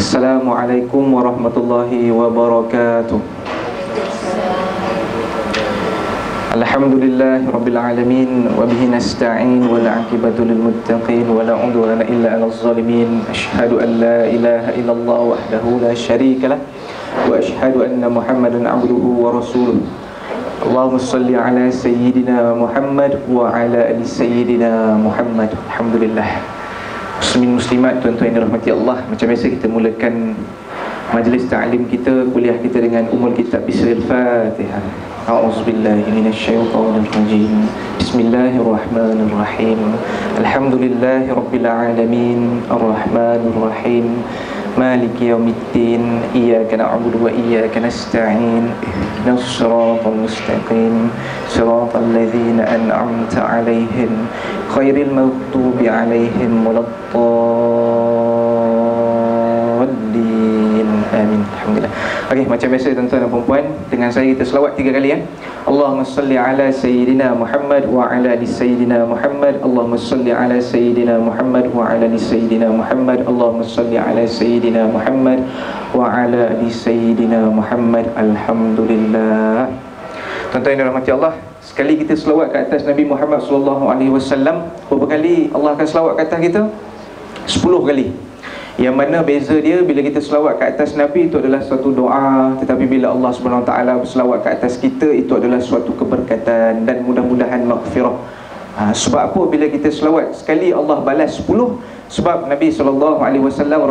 Assalamualaikum warahmatullahi wabarakatuh. Alhamdulillahi rabbil alamin, wa bihi nasta'in, wal 'aqibatu lil muttaqin, wa la 'udwana illa 'alal zalimin. Asyhadu an la ilaha illallah wahdahu la syarika lah, wa asyhadu anna Muhammadan 'abduhu wa rasuluh. Allahumma salli ala sayyidina Muhammad wa ala ali sayyidina Muhammad. Alhamdulillah. Muslimin muslimat, tuan-tuan yang dirahmati Allah, macam biasa kita mulakan majlis ta'lim kita, kuliah kita dengan umul kitab Bismil Fatihah. A'udzubillahi minasyaitonir rajim. Bismillahirrahmanirrahim. Alhamdulillahi rabbil alamin, arrahmanir rahim, maliki yaumiddin, iyyaka na'budu wa iyyaka nasta'in, ihdinas siratal mustaqim, siratal ladzina an'amta 'alaihim ghairil maghdubi 'alaihim waladdallin. Amin. Alhamdulillah. Okey, macam biasa tuan-tuan dan puan-puan, dengan saya kita selawat 3 kali ya. Allahumma salli ala sayyidina Muhammad wa ala ali sayyidina Muhammad. Allahumma salli ala sayyidina Muhammad wa ala ali sayyidina Muhammad. Allahumma salli ala sayyidina Muhammad wa ala ali sayyidina Muhammad. Alhamdulillah. Tuan-tuan yang dirahmati Allah, sekali kita selawat ke atas Nabi Muhammad sallallahu alaihi wasallam, berapa kali Allah akan selawat ke atas kita? 10 kali. Yang mana beza dia, bila kita selawat ke atas Nabi itu adalah suatu doa, tetapi bila Allah Subhanahu Wa Taala berselawat ke atas kita, itu adalah suatu keberkatan dan mudah-mudahan maghfirah. Sebab apa bila kita selawat sekali Allah balas 10? Sebab Nabi SAW,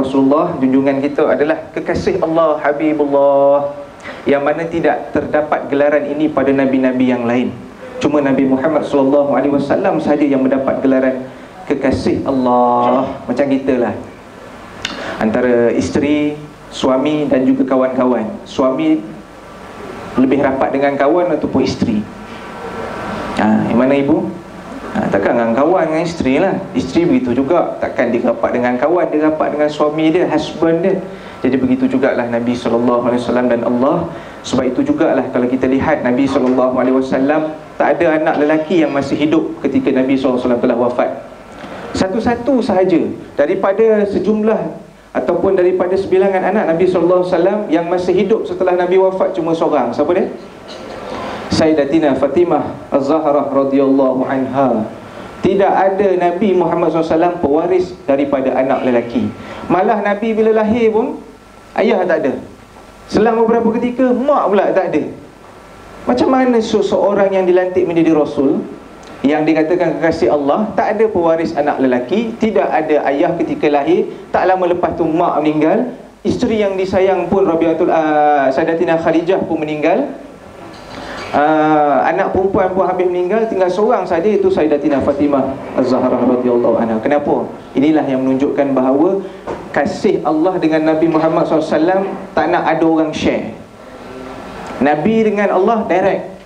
Rasulullah junjungan kita adalah kekasih Allah, Habibullah, yang mana tidak terdapat gelaran ini pada Nabi-Nabi yang lain. Cuma Nabi Muhammad SAW sahaja yang mendapat gelaran kekasih Allah. Macam kita lah, antara isteri, suami dan juga kawan-kawan. Suami lebih rapat dengan kawan ataupun isteri? Yang mana ibu? Takkan dengan kawan, dengan isteri lah. Isteri begitu juga, takkan dia rapat dengan kawan, dia rapat dengan suami dia, husband dia. Jadi begitu jugalah Nabi SAW dan Allah. Sebab itu jugalah kalau kita lihat Nabi SAW, tak ada anak lelaki yang masih hidup ketika Nabi SAW telah wafat. Satu-satu sahaja daripada sejumlah ataupun daripada sebilangan anak Nabi SAW yang masih hidup setelah Nabi wafat, cuma seorang. Siapa dia? Sayyidatina Fatimah Az-Zahrah radhiyallahu anha. Tidak ada Nabi Muhammad SAW pewaris daripada anak lelaki. Malah Nabi bila lahir pun ayah tak ada. Selang beberapa ketika mak pula tak ada. Macam mana seseorang yang dilantik menjadi Rasul, yang dikatakan kekasih Allah, tak ada pewaris anak lelaki, tidak ada ayah ketika lahir, tak lama lepas tu mak meninggal, isteri yang disayang pun Sayyidatina Khadijah pun meninggal, anak perempuan pun habis meninggal, tinggal seorang saja, itu Sayyidatina Fatimah Az-Zahrah radhiyallahu anha. Kenapa? Inilah yang menunjukkan bahawa kasih Allah dengan Nabi Muhammad SAW tak nak ada orang share. Nabi dengan Allah direct.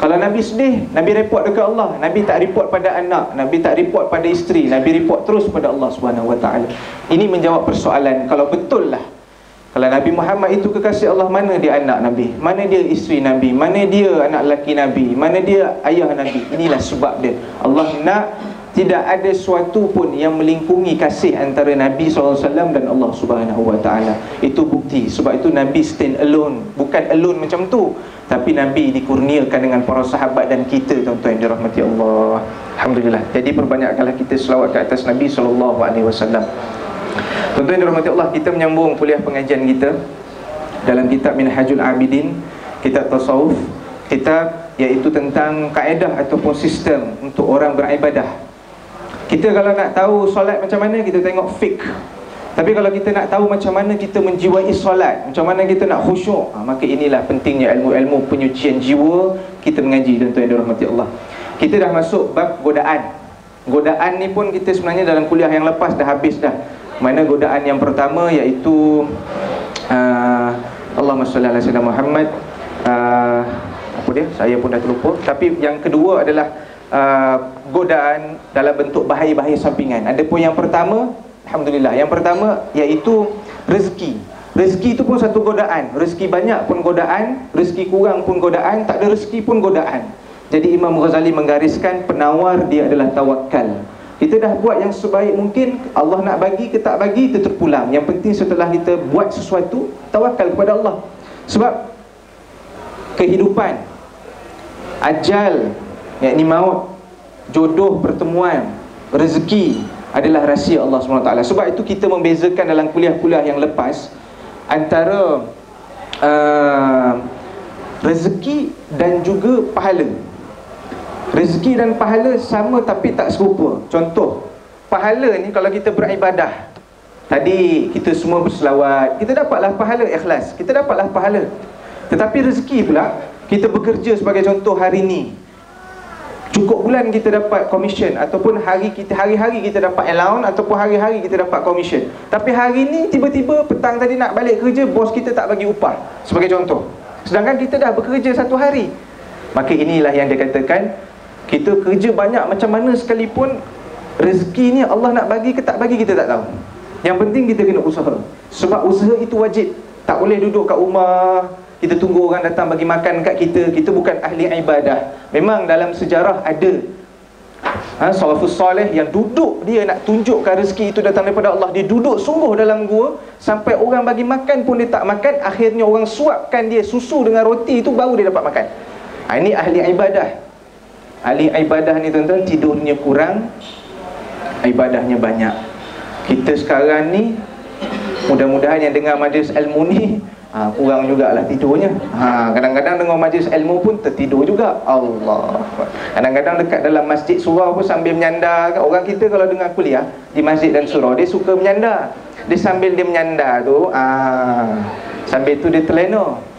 Kalau Nabi sedih, Nabi report dekat Allah. Nabi tak report pada anak, Nabi tak report pada isteri, Nabi report terus pada Allah Subhanahu Wa Taala. Ini menjawab persoalan, kalau betul lah, kalau Nabi Muhammad itu kekasih Allah, mana dia anak Nabi, mana dia isteri Nabi, mana dia anak lelaki Nabi, mana dia ayah Nabi. Inilah sebab dia. Allah nak tidak ada sesuatu pun yang melingkungi kasih antara Nabi SAW dan Allah Subhanahu Wa Taala. Itu bukti. Sebab itu Nabi stand alone. Bukan alone macam tu, tapi Nabi dikurniakan dengan para sahabat dan kita, tuan-tuan yang dirahmati Allah. Alhamdulillah. Jadi perbanyakkanlah kita selawat ke atas Nabi SAW. Tuan-tuan yang dirahmati Allah, kita menyambung kuliah pengajian kita dalam kitab Minhajul Abidin, kitab tasawuf, kitab iaitu tentang kaedah ataupun sistem untuk orang beribadah. Kita kalau nak tahu solat macam mana, kita tengok fiqh. Tapi kalau kita nak tahu macam mana kita menjiwai solat, macam mana kita nak khusyuk, maka inilah pentingnya ilmu-ilmu penyucian jiwa kita mengaji, tuan-tuan yang dirahmati Allah. Kita dah masuk bab godaan. Godaan ni pun kita sebenarnya dalam kuliah yang lepas dah habis dah. Mana godaan yang pertama iaitu Allahumma shalli ala sayyidina Muhammad, apa dia? Saya pun dah terlupa. Tapi yang kedua adalah godaan dalam bentuk bahaya-bahaya sampingan. Ada pun yang pertama, alhamdulillah, yang pertama iaitu rezeki. Rezeki itu pun satu godaan. Rezeki banyak pun godaan, rezeki kurang pun godaan, tak ada rezeki pun godaan. Jadi Imam Ghazali menggariskan penawar dia adalah tawakal. Kita dah buat yang sebaik mungkin. Allah nak bagi ke tak bagi, kita terpulang. Yang penting setelah kita buat sesuatu, tawakal kepada Allah. Sebab kehidupan, ajal, yakni maut, jodoh, pertemuan, rezeki adalah rahsia Allah SWT. Sebab itu kita membezakan dalam kuliah-kuliah yang lepas antara rezeki dan juga pahala. Rezeki dan pahala sama tapi tak serupa. Contoh, pahala ni kalau kita beribadah, tadi kita semua berselawat, kita dapatlah pahala ikhlas, kita dapatlah pahala. Tetapi rezeki pula, kita bekerja sebagai contoh hari ni, cukup bulan kita dapat komisen, ataupun hari-hari kita dapat allowance, ataupun hari-hari kita dapat komisen. Tapi hari ni tiba-tiba petang tadi nak balik kerja, bos kita tak bagi upah, sebagai contoh. Sedangkan kita dah bekerja satu hari. Maka inilah yang dikatakan, kita kerja banyak macam mana sekalipun, rezeki ni Allah nak bagi ke tak bagi kita tak tahu. Yang penting kita kena usaha. Sebab usaha itu wajib. Tak boleh duduk kat rumah, kita tunggu orang datang bagi makan kat kita. Kita bukan ahli ibadah. Memang dalam sejarah ada salafus soleh yang duduk, dia nak tunjukkan rezeki itu datang daripada Allah. Dia duduk sungguh dalam gua, sampai orang bagi makan pun dia tak makan. Akhirnya orang suapkan dia susu dengan roti, itu baru dia dapat makan. Ini ahli ibadah. Ahli ibadah ni tuan-tuan, tidurnya kurang, ibadahnya banyak. Kita sekarang ni, mudah-mudahan yang dengar majlis ilmu ni kurang jugalah tidurnya. Kadang-kadang dengar majlis ilmu pun tertidur juga. Allah. Kadang-kadang dekat dalam masjid surau pun sambil menyandar. Orang kita kalau dengar kuliah di masjid dan surau, dia suka menyandar. Dia sambil dia menyandar tu, sambil tu dia terlena.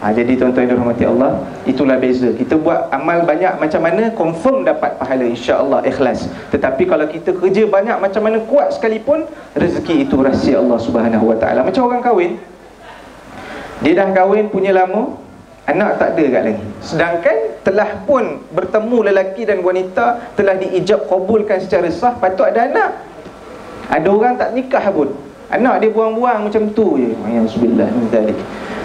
Jadi tuan-tuan yang dirahmati Allah, itulah beza. Kita buat amal banyak macam mana, confirm dapat pahala, insya-Allah ikhlas. Tetapi kalau kita kerja banyak macam mana, kuat sekalipun, rezeki itu rahsia Allah Subhanahu Wa Taala. Macam orang kahwin, dia dah kahwin punya lama, anak tak ada kat lagi. Sedangkan telah pun bertemu lelaki dan wanita, telah diijab kabulkan secara sah, patut ada anak. Ada orang tak nikah pun, anak dia buang-buang macam tu je. Alhamdulillah.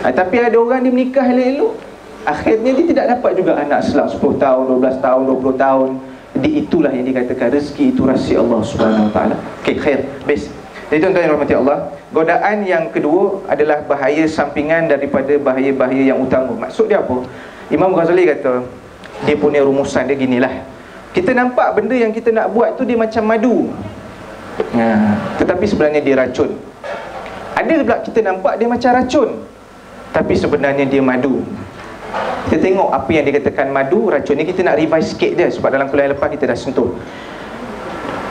Tapi ada orang dia menikah elok-elok, akhirnya dia tidak dapat juga anak selang 10 tahun, 12 tahun, 20 tahun. Jadi itulah yang dikatakan rezeki itu rahsia Allah Subhanahu Wa Taala. Okey, khair. Best. Jadi tuan-tuan yang rahmati Allah, godaan yang kedua adalah bahaya sampingan daripada bahaya-bahaya yang utama. Maksud dia apa? Imam Ghazali kata, dia punya rumusan dia ginilah. Kita nampak benda yang kita nak buat tu dia macam madu, tetapi sebenarnya dia racun. Ada pula kita nampak dia macam racun, tapi sebenarnya dia madu. Kita tengok apa yang dikatakan madu, racun ni. Kita nak revise sikit je, sebab dalam kuliah lepas kita dah sentuh.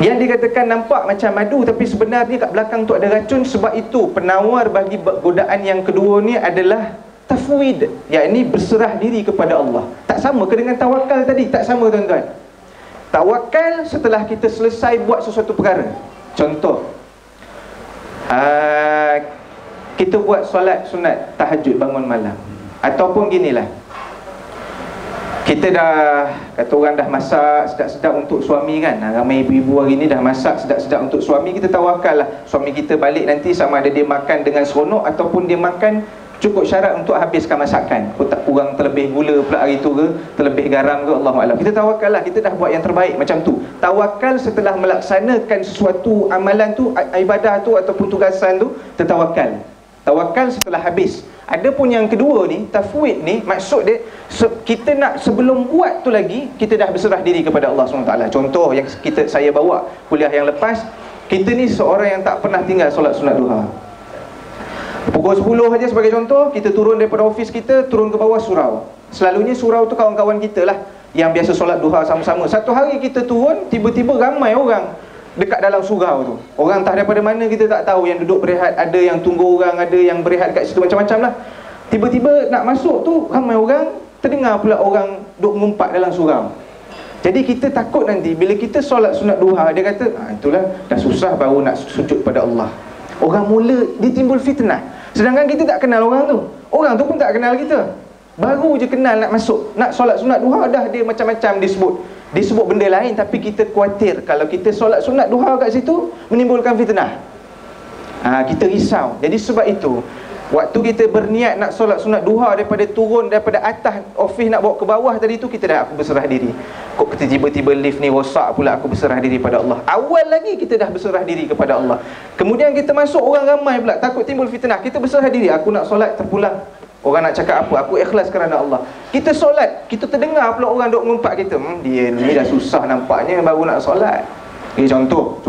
Yang dikatakan nampak macam madu, tapi sebenarnya kat belakang tu ada racun. Sebab itu penawar bagi godaan yang kedua ni adalah tafwid, yakni berserah diri kepada Allah. Tak sama ke dengan tawakal tadi? Tak sama tuan-tuan. Tawakal setelah kita selesai buat sesuatu perkara. Contoh, kita buat solat sunat tahajud bangun malam. Ataupun ginilah, kita dah, kata orang dah masak sedap-sedap untuk suami kan. Ramai ibu-ibu hari ni dah masak sedap-sedap untuk suami. Kita tawakal lah, suami kita balik nanti sama ada dia makan dengan seronok, ataupun dia makan cukup syarat untuk habiskan masakan. Tak kurang terlebih gula pula hari tu ke, terlebih garam ke, Allahuakbar. Kita tawakal lah, kita dah buat yang terbaik macam tu. Tawakal setelah melaksanakan sesuatu amalan tu, ibadah tu ataupun tugasan tu, tertawakal. Tawakal setelah habis. Ada pun yang kedua ni, tafwid ni, maksud dia kita nak sebelum buat tu lagi, kita dah berserah diri kepada Allah SWT. Contoh yang saya bawa kuliah yang lepas, kita ni seorang yang tak pernah tinggal solat sunat duha. Pukul 10 saja sebagai contoh, kita turun daripada ofis kita, turun ke bawah surau. Selalunya surau tu kawan-kawan kita lah yang biasa solat duha sama-sama. Satu hari kita turun, tiba-tiba ramai orang dekat dalam surau tu. Orang entah daripada mana kita tak tahu, yang duduk berehat, ada yang tunggu orang, ada yang berehat kat situ, macam-macam lah. Tiba-tiba nak masuk tu, ramai orang, terdengar pula orang duk mengumpat dalam surau. Jadi kita takut nanti bila kita solat sunat duha, dia kata, itulah dah susah baru nak sujud pada Allah. Orang mula dia timbul fitnah. Sedangkan kita tak kenal orang tu, orang tu pun tak kenal kita. Baru je kenal nak masuk, nak solat sunat duha, dah dia macam-macam disebut benda lain. Tapi kita khawatir kalau kita solat sunat duha kat situ menimbulkan fitnah. Kita risau. Jadi sebab itu Waktu kita berniat nak solat sunat duha, daripada turun daripada atas office nak bawa ke bawah tadi tu, kita dah aku berserah diri. Kok kita tiba-tiba lift ni rosak pula, aku berserah diri pada Allah. Awal lagi kita dah berserah diri kepada Allah. Kemudian kita masuk, orang ramai pula, takut timbul fitnah. Kita berserah diri, aku nak solat terpulang, orang nak cakap apa, aku ikhlas kerana Allah. Kita solat, kita terdengar pula orang duk mengumpat kita, dia ni dah susah nampaknya baru nak solat. Contoh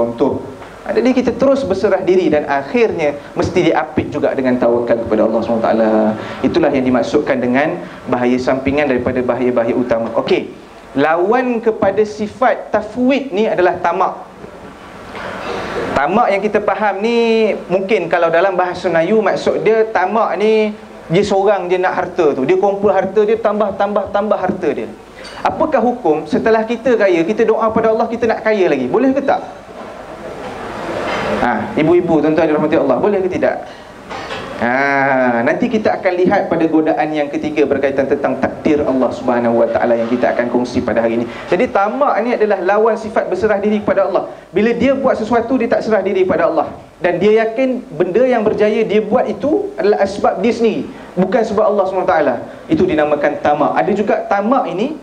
jadi kita terus berserah diri, dan akhirnya mesti diapit juga dengan tawakal kepada Allah SWT. Itulah yang dimaksudkan dengan bahaya sampingan daripada bahaya-bahaya utama. Okey, lawan kepada sifat tafwid ni adalah tamak. Tamak yang kita faham ni, mungkin kalau dalam bahasa Melayu, maksud dia tamak ni, dia seorang je nak harta tu, dia kumpul harta dia, tambah harta dia. Apakah hukum setelah kita kaya, kita doa pada Allah kita nak kaya lagi? Boleh ke tak? Ibu-ibu, tuan-tuan dirahmati Allah, boleh ke tidak? Nanti kita akan lihat pada godaan yang ketiga berkaitan tentang takdir Allah Subhanahu Wa Taala yang kita akan kongsi pada hari ini. Jadi tamak ni adalah lawan sifat berserah diri kepada Allah. Bila dia buat sesuatu, dia tak serah diri pada Allah, dan dia yakin benda yang berjaya dia buat itu adalah sebab dia sendiri, bukan sebab Allah SWT. Itu dinamakan tamak. Ada juga tamak ini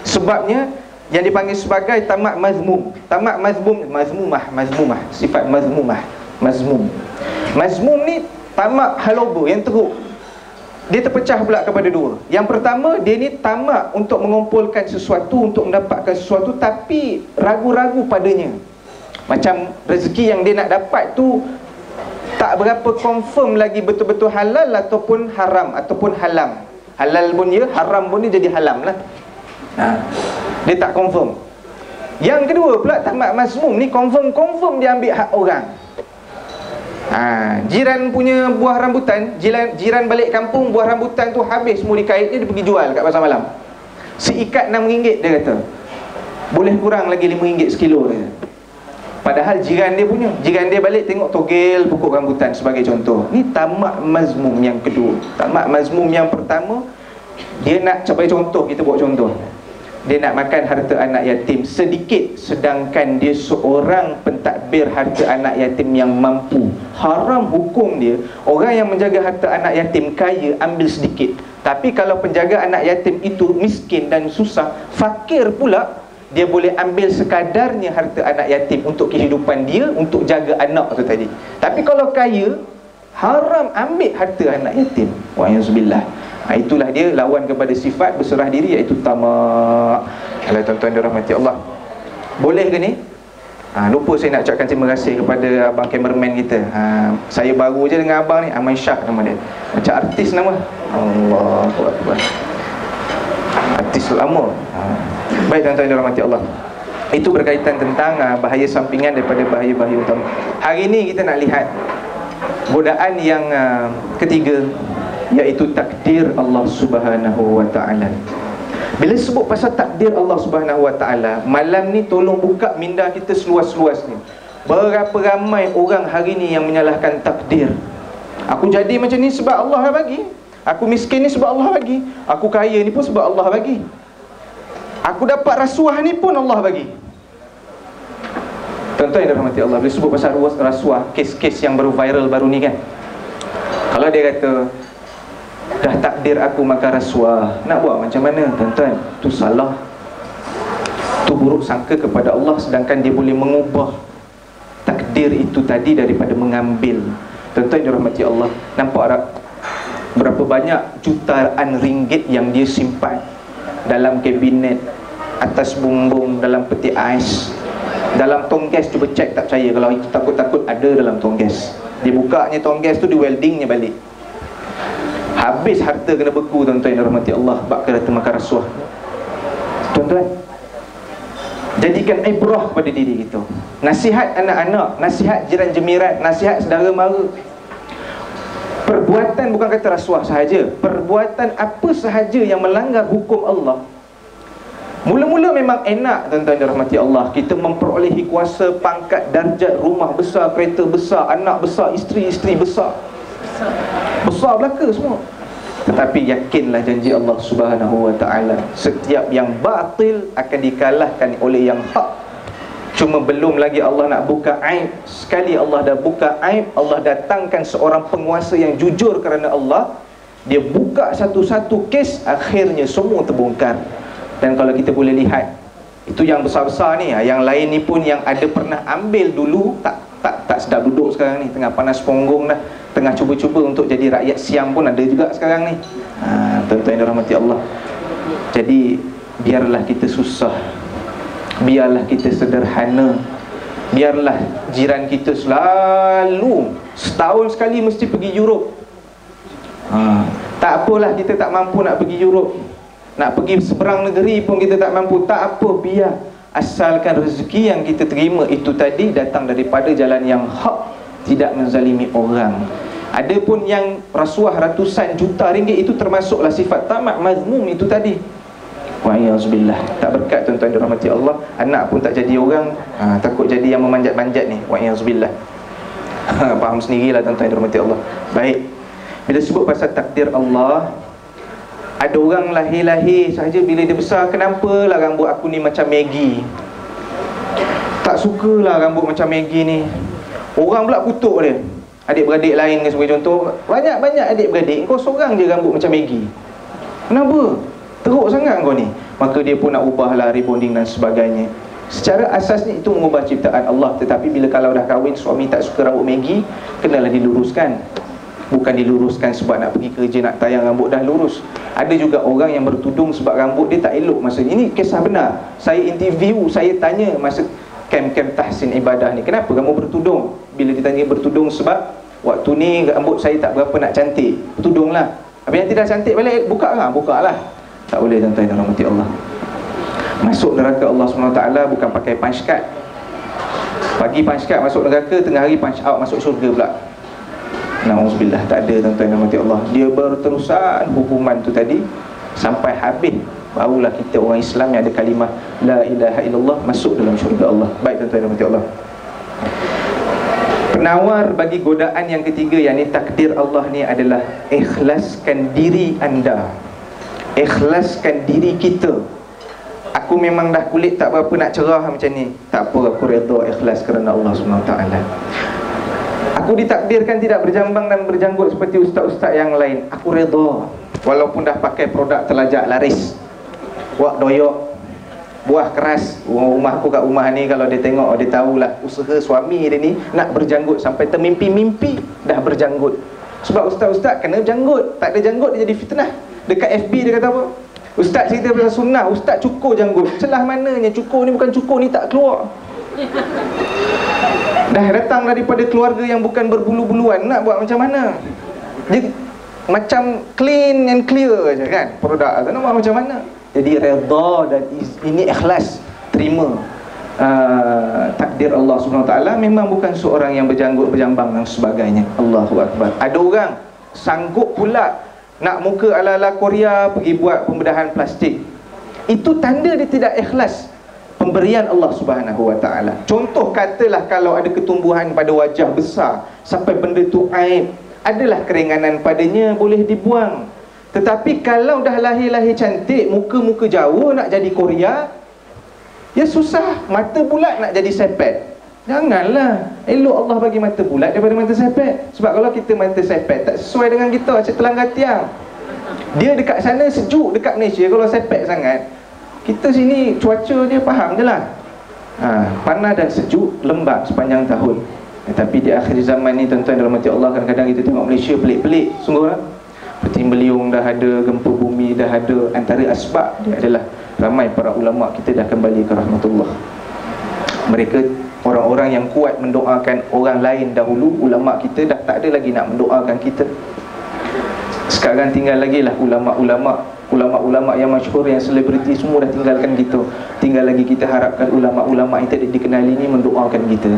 sebabnya yang dipanggil sebagai tamak mazmum. Tamak mazmumah, sifat mazmum. Mazmum ni tamak haloba yang teruk. Dia terpecah pula kepada dua. Yang pertama, dia ni tamak untuk mengumpulkan sesuatu, untuk mendapatkan sesuatu, tapi ragu-ragu padanya. Macam rezeki yang dia nak dapat tu tak berapa confirm lagi betul-betul halal ataupun haram ataupun halam. Halal pun dia, haram pun dia jadi halam lah. Dia tak confirm. Yang kedua pula, tamak mazmum ni confirm dia ambil hak orang. Jiran punya buah rambutan, jiran balik kampung, buah rambutan tu habis semua dikait, dia pergi jual kat pasar malam. Seikat RM6 dia kata, boleh kurang lagi RM5 sekilo dia. Padahal jiran dia punya, jiran dia balik tengok togel pokok rambutan sebagai contoh. Ni tamak mazmum yang kedua. Tamak mazmum yang pertama, dia nak, sebagai contoh, kita buat contoh, dia nak makan harta anak yatim sedikit, sedangkan dia seorang pentadbir harta anak yatim yang mampu. Haram hukum dia, orang yang menjaga harta anak yatim kaya ambil sedikit. Tapi kalau penjaga anak yatim itu miskin dan susah, fakir pula, dia boleh ambil sekadarnya harta anak yatim untuk kehidupan dia, untuk jaga anak tu tadi. Tapi kalau kaya, haram ambil harta anak yatim. Wa'iyazbillah. Itulah dia lawan kepada sifat berserah diri, iaitu tamak. Kalau tuan-tuan dirahmati Allah, boleh ke ni? Lupa saya nak ucapkan terima kasih kepada abang kameraman kita. Saya baru je dengan abang ni, Aman Shah nama dia. Macam artis nama. Allahu Akbar. Artis lama. Baik tuan-tuan dirahmati Allah, itu berkaitan tentang bahaya sampingan daripada bahaya-bahaya utama. Hari ini kita nak lihat godaan yang ketiga, iaitu takdir Allah Subhanahu Wa Taala. Bila sebut pasal takdir Allah Subhanahu Wa Taala, malam ni tolong buka minda kita seluas-luasnya. Berapa ramai orang hari ni yang menyalahkan takdir. Aku jadi macam ni sebab Allah bagi. Aku miskin ni sebab Allah bagi. Aku kaya ni pun sebab Allah bagi. Aku dapat rasuah ni pun Allah bagi. Tuan-tuan yang dirahmati Allah, bila sebut pasal rasuah, kes-kes yang baru viral baru ni kan, kalau dia kata dah takdir aku makan rasuah, nak buat macam mana tuan-tuan? Tu salah, tu buruk sangka kepada Allah, sedangkan dia boleh mengubah takdir itu tadi daripada mengambil. Tuan-tuan yang dirahmati Allah, nampak tak berapa banyak jutaan ringgit yang dia simpan dalam kabinet, atas bumbung, dalam peti ais, dalam tonggas. Cuba cek, tak percaya kalau itu, takut-takut ada dalam tonggas. Dia bukanya tonggas tu, di weldingnya balik. Habis harta kena beku tuan-tuan yang rahmati Allah, bab kata makan rasuah. Tuan-tuan, jadikan ibrah pada diri kita. Nasihat anak-anak, nasihat jiran jemiran, nasihat saudara mara. Perbuatan bukan kata rasuah sahaja, perbuatan apa sahaja yang melanggar hukum Allah. Mula-mula memang enak tuan-tuan dirahmati Allah, kita memperolehi kuasa, pangkat, darjat, rumah besar, kereta besar, anak besar, isteri-isteri besar, besar belaka semua. Tetapi yakinlah janji Allah Subhanahu Wa Taala, setiap yang batil akan dikalahkan oleh yang hak. Cuma belum lagi Allah nak buka aib. Sekali Allah dah buka aib, Allah datangkan seorang penguasa yang jujur kerana Allah, dia buka satu-satu kes, akhirnya semua terbongkar. Dan kalau kita boleh lihat, itu yang besar-besar ni, yang lain ni pun yang ada pernah ambil dulu, tak sedap duduk sekarang ni, tengah panas punggung dah, tengah cuba-cuba untuk jadi rakyat siam pun ada juga sekarang ni. Tuan-tuan yang dirahmati Allah. Jadi biarlah kita susah, biarlah kita sederhana, biarlah jiran kita selalu setahun sekali mesti pergi Europe. Tak apalah kita tak mampu nak pergi Europe, nak pergi seberang negeri pun kita tak mampu, tak apa, biar, asalkan rezeki yang kita terima itu tadi datang daripada jalan yang hak, tidak menzalimi orang. Ada pun yang rasuah ratusan juta ringgit, itu termasuklah sifat tamak mazmum itu tadi. Wa'iyazbillah, tak berkat tuan-tuan dirahmati Allah. Anak pun tak jadi orang, takut jadi yang memanjat-manjat ni. Wa'iyazbillah. Faham sendirilah tuan-tuan dirahmati Allah. Baik, bila sebut pasal takdir Allah, ada orang lahir-lahir sahaja, bila dia besar, kenapalah rambut aku ni macam Maggie, tak sukalah rambut macam Maggie ni. Orang pula kutuk dia, adik-beradik lain sebagai contoh, banyak-banyak adik-beradik, kau seorang je rambut macam Maggie, kenapa? Teruk sangat kau ni. Maka dia pun nak ubahlah rebonding dan sebagainya. Secara asasnya itu mengubah ciptaan Allah. Tetapi bila kalau dah kahwin, suami tak suka rambut Maggie, kenalah diluruskan. Bukan diluruskan sebab nak pergi kerja, nak tayang rambut dah lurus. Ada juga orang yang bertudung sebab rambut dia tak elok. Masa ini kisah benar, saya interview, saya tanya masa kem-kem tahsin ibadah ni, kenapa kamu bertudung? Bila ditanya bertudung, sebab waktu ni rambut saya tak berapa nak cantik, bertudunglah. Habis yang tidak cantik balik, buka lah. Tak boleh tuan-tuan dan rahmati Allah. Masuk neraka Allah SWT bukan pakai punch card. Pagi punch card masuk neraka, tengah hari punch out masuk syurga pula. Na'udzubillah, tak ada tuan-tuan dan rahmati Allah. Dia berterusan hukuman tu tadi sampai habis, barulah kita orang Islam yang ada kalimah la ilaha illallah masuk dalam syurga Allah. Baik tuan-tuan dan rahmati Allah. Penawar bagi godaan yang ketiga, yakni takdir Allah ni adalah ikhlaskan diri anda, ikhlaskan diri kita. Aku memang dah kulit tak berapa nak cerah macam ni, tak apa, aku redha, ikhlas kerana Allah SWT. Aku ditakdirkan tidak berjambang dan berjanggut seperti ustaz-ustaz yang lain, aku redha, walaupun dah pakai produk terlajak laris, wak doyok, buah keras. Rumah aku kat rumah ni, kalau dia tengok, dia tahulah usaha suami dia ni nak berjanggut, sampai termimpi-mimpi dah berjanggut. Sebab ustaz-ustaz kena janggut, tak ada janggut dia jadi fitnah. Dekat FB dia kata apa? Ustaz cerita pasal sunnah, ustaz cukur janggut. Celah mananya, cukur ni bukan cukur ni tak keluar. Dah datang daripada keluarga yang bukan berbulu-buluan, nak buat macam mana? Dia macam clean and clear je kan produk tu, nak buat macam mana? Jadi redha dan ini ikhlas, terima takdir Allah SWT. Memang bukan seorang yang berjanggut, berjambang dan sebagainya. Allahu Akbar. Ada orang sanggup pula nak muka ala-ala Korea, pergi buat pembedahan plastik. Itu tanda dia tidak ikhlas pemberian Allah Subhanahu Wa Taala. Contoh katalah kalau ada ketumbuhan pada wajah besar sampai benda tu aib, adalah keringanan padanya, boleh dibuang. Tetapi kalau dah lahir-lahir cantik, muka-muka Jawa nak jadi Korea, ya susah. Mata bulat nak jadi sepet, janganlah. Elok Allah bagi mata bulat daripada mata sepet. Sebab kalau kita mata sepet tak sesuai dengan kita, macam telangga tiang. Dia dekat sana sejuk, dekat Malaysia kalau sepet sangat. Kita sini cuaca dia faham je lah, panas dan sejuk, lembab sepanjang tahun. Tapi di akhir zaman ni tuan-tuan dalam hati Allah, kadang-kadang kita tengok Malaysia pelik-pelik sungguh lah. Puting beliung dah ada, gempa bumi dah ada. Antara asbab dia adalah ramai para ulama kita dah kembali ke rahmatullah. Mereka orang-orang yang kuat mendoakan orang lain dahulu. Ulama kita dah tak ada lagi nak mendoakan kita. Sekarang tinggal lagi lah ulama-ulama yang masyhur, yang selebriti, semua dah tinggalkan kita. Tinggal lagi kita harapkan ulama-ulama yang tidak dikenali ni mendoakan kita.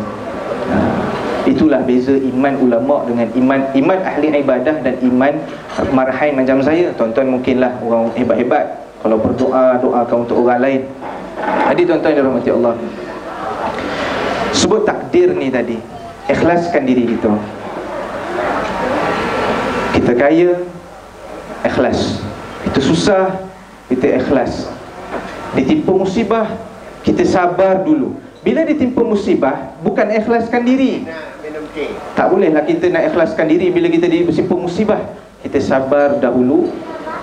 Itulah beza iman ulama dengan iman ahli ibadah dan iman marhain macam saya. Tuan-tuan mungkinlah orang hebat-hebat, kalau berdoa, doakan untuk orang lain. Jadi tuan-tuan dirahmati Allah, sebut takdir ni tadi, ikhlaskan diri kita. Kita kaya, ikhlas. Kita susah, kita ikhlas. Ditimpa musibah, kita sabar dulu. Bila ditimpa musibah, bukan ikhlaskan diri. Tak bolehlah kita nak ikhlaskan diri bila kita ditimpa musibah. Kita sabar dahulu,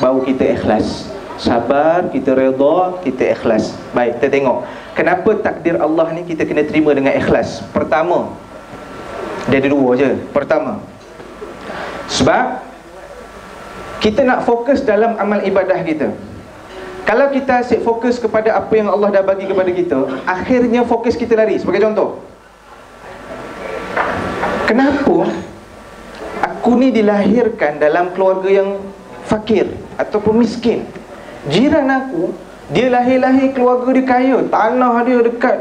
baru kita ikhlas. Sabar, kita redha, kita ikhlas. Baik, kita tengok kenapa takdir Allah ni kita kena terima dengan ikhlas. Pertama, dia ada dua je. Pertama, sebab kita nak fokus dalam amal ibadah kita. Kalau kita asyik fokus kepada apa yang Allah dah bagi kepada kita, akhirnya fokus kita lari. Sebagai contoh, kenapa aku ni dilahirkan dalam keluarga yang fakir ataupun miskin? Jiran aku, dia lahir-lahir keluarga dia kaya, tanah dia dekat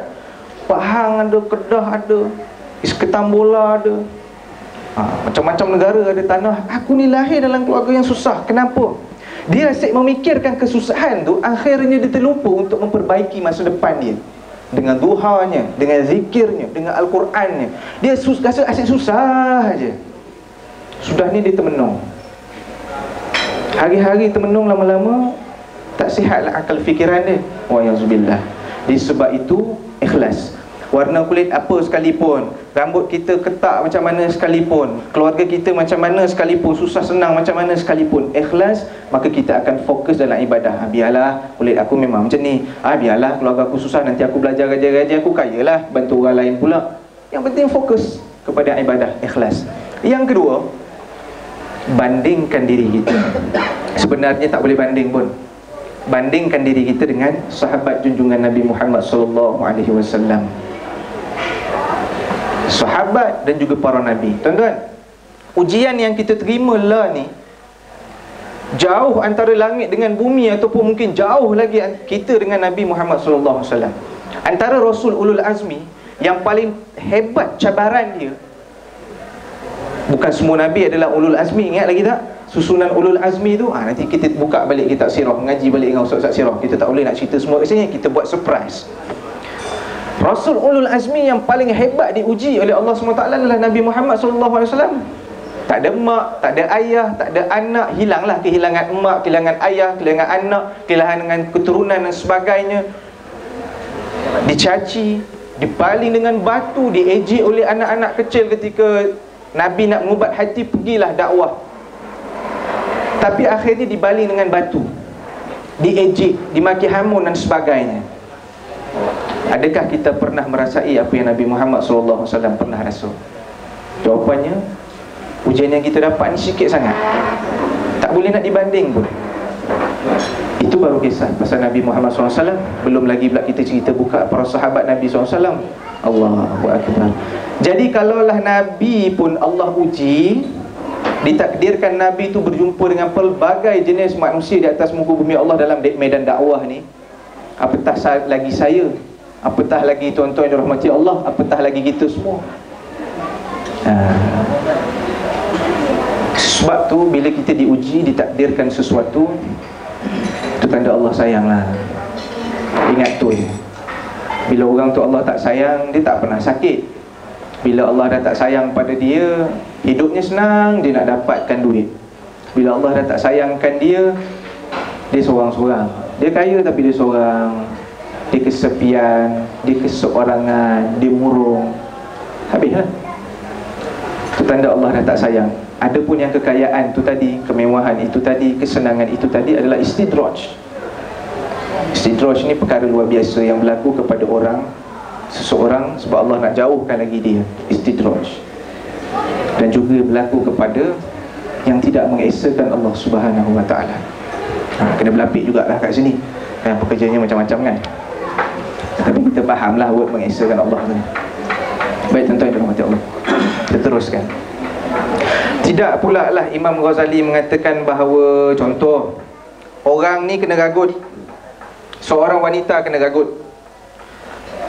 Pahang ada, Kedah ada, Ketambola ada, macam-macam negara ada tanah. Aku ni lahir dalam keluarga yang susah. Kenapa? Dia asyik memikirkan kesusahan tu, akhirnya dia terlupa untuk memperbaiki masa depan dia dengan duhanya, dengan zikirnya, dengan Al-Qurannya. Dia rasa asyik susah aja. Sudah ni dia termenung, hari-hari termenung, lama-lama tak sihatlah akal fikiran dia. Wa'yazubillah. Disebab itu ikhlas. Warna kulit apa sekalipun, rambut kita ketak macam mana sekalipun, keluarga kita macam mana sekalipun, susah senang macam mana sekalipun, ikhlas, maka kita akan fokus dalam ibadah. Biarlah kulit aku memang macam ni, biarlah keluarga aku susah, nanti aku belajar gaji-gaji aku kaya lah, bantu orang lain pula. Yang penting fokus kepada ibadah, ikhlas. Yang kedua, bandingkan diri kita. Sebenarnya tak boleh banding pun. Bandingkan diri kita dengan sahabat junjungan Nabi Muhammad SAW, sahabat dan juga para nabi. Tuan-tuan, ujian yang kita terima lah ni, jauh antara langit dengan bumi, ataupun mungkin jauh lagi kita dengan Nabi Muhammad SAW. Antara Rasul Ulul Azmi yang paling hebat cabaran dia, bukan semua Nabi adalah Ulul Azmi. Ingat lagi tak susunan Ulul Azmi tu? Nanti kita buka balik kitab sirah, mengaji balik dengan Ustaz sirah. Kita tak boleh nak cerita semua kat sini, kita buat surprise. Rasul Ulul Azmi yang paling hebat diuji oleh Allah SWT adalah Nabi Muhammad SAW. Tak ada mak, tak ada ayah, tak ada anak. Hilanglah kehilangan mak, kehilangan ayah, kehilangan anak, kehilangan keturunan dan sebagainya. Dicaci, dipaling dengan batu, diejek oleh anak-anak kecil ketika Nabi nak mengubat hati, pergilah dakwah. Tapi akhirnya dibaling dengan batu, diejek, dimaki hamun dan sebagainya. Adakah kita pernah merasai apa yang Nabi Muhammad SAW pernah rasa? Jawapannya, ujian yang kita dapat ni sikit sangat, tak boleh nak dibanding pun. Itu baru kisah pasal Nabi Muhammad SAW. Belum lagi pula kita cerita buka para sahabat Nabi SAW. Allahu Akbar. Jadi kalaulah Nabi pun Allah uji, ditakdirkan Nabi itu berjumpa dengan pelbagai jenis manusia di atas muka bumi Allah dalam medan dakwah ni, apatah lagi saya, apatah lagi tuan-tuan yang dirahmati Allah, apatah lagi kita semua. Sebab tu bila kita diuji, ditakdirkan sesuatu, itu tanda Allah sayanglah. Ingat tu, bila orang tu Allah tak sayang, dia tak pernah sakit. Bila Allah dah tak sayang pada dia, hidupnya senang, dia nak dapatkan duit. Bila Allah dah tak sayangkan dia, dia seorang-seorang. Dia kaya tapi dia seorang, dia kesepian, dia keseorangan, dia murung. Habislah. Itu tanda Allah dah tak sayang. Adapun yang kekayaan tu tadi, kemewahan itu tadi, kesenangan itu tadi adalah istidraj. Istidraj ni perkara luar biasa yang berlaku kepada seseorang sebab Allah nak jauhkan lagi dia. Istidraj. Dan juga berlaku kepada yang tidak mengesakan Allah Subhanahu Wa Taala. Kena berlapik jugalah kat sini. Pekerjanya macam-macam kan. Tapi kita fahamlah word mengesakan Allah ni. Baik tuan-tuan yang dirahmati Allah, kita teruskan. Tidak pula lah Imam Ghazali mengatakan bahawa, contoh, orang ni kena ragut, seorang wanita kena ragut.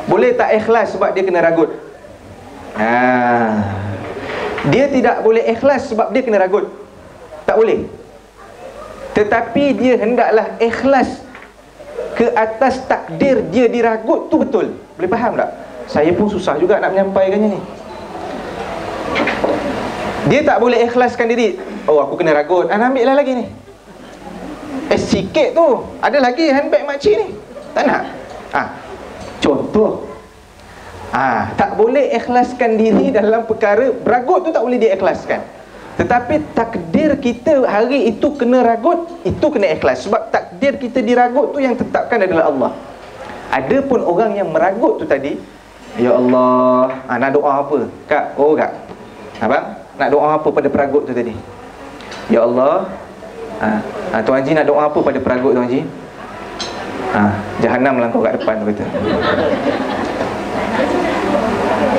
Boleh tak ikhlas sebab dia kena ragut? Dia tidak boleh ikhlas sebab dia kena ragut. Tak boleh. Tetapi dia hendaklah ikhlas ke atas takdir dia diragut tu betul. Boleh faham tak? Saya pun susah juga nak menyampaikannya ni. Dia tak boleh ikhlaskan diri. Oh, aku kena ragut, ambil lah lagi ni. Sikit tu, ada lagi handbag makcik ni, tak nak. Contoh, Tak boleh ikhlaskan diri dalam perkara beragut tu, tak boleh diikhlaskan. Tetapi takdir kita hari itu kena ragut, itu kena ikhlas. Sebab takdir kita diragut tu yang tetapkan adalah Allah. Ada pun orang yang meragut tu tadi, ya Allah, nak doa apa? Kak, kak, abang, nak doa apa pada peragut tu tadi? Ya Allah, Tuan Haji nak doa apa pada peragut Tuan Haji? Jahanam lah kau kat depan, tu kata.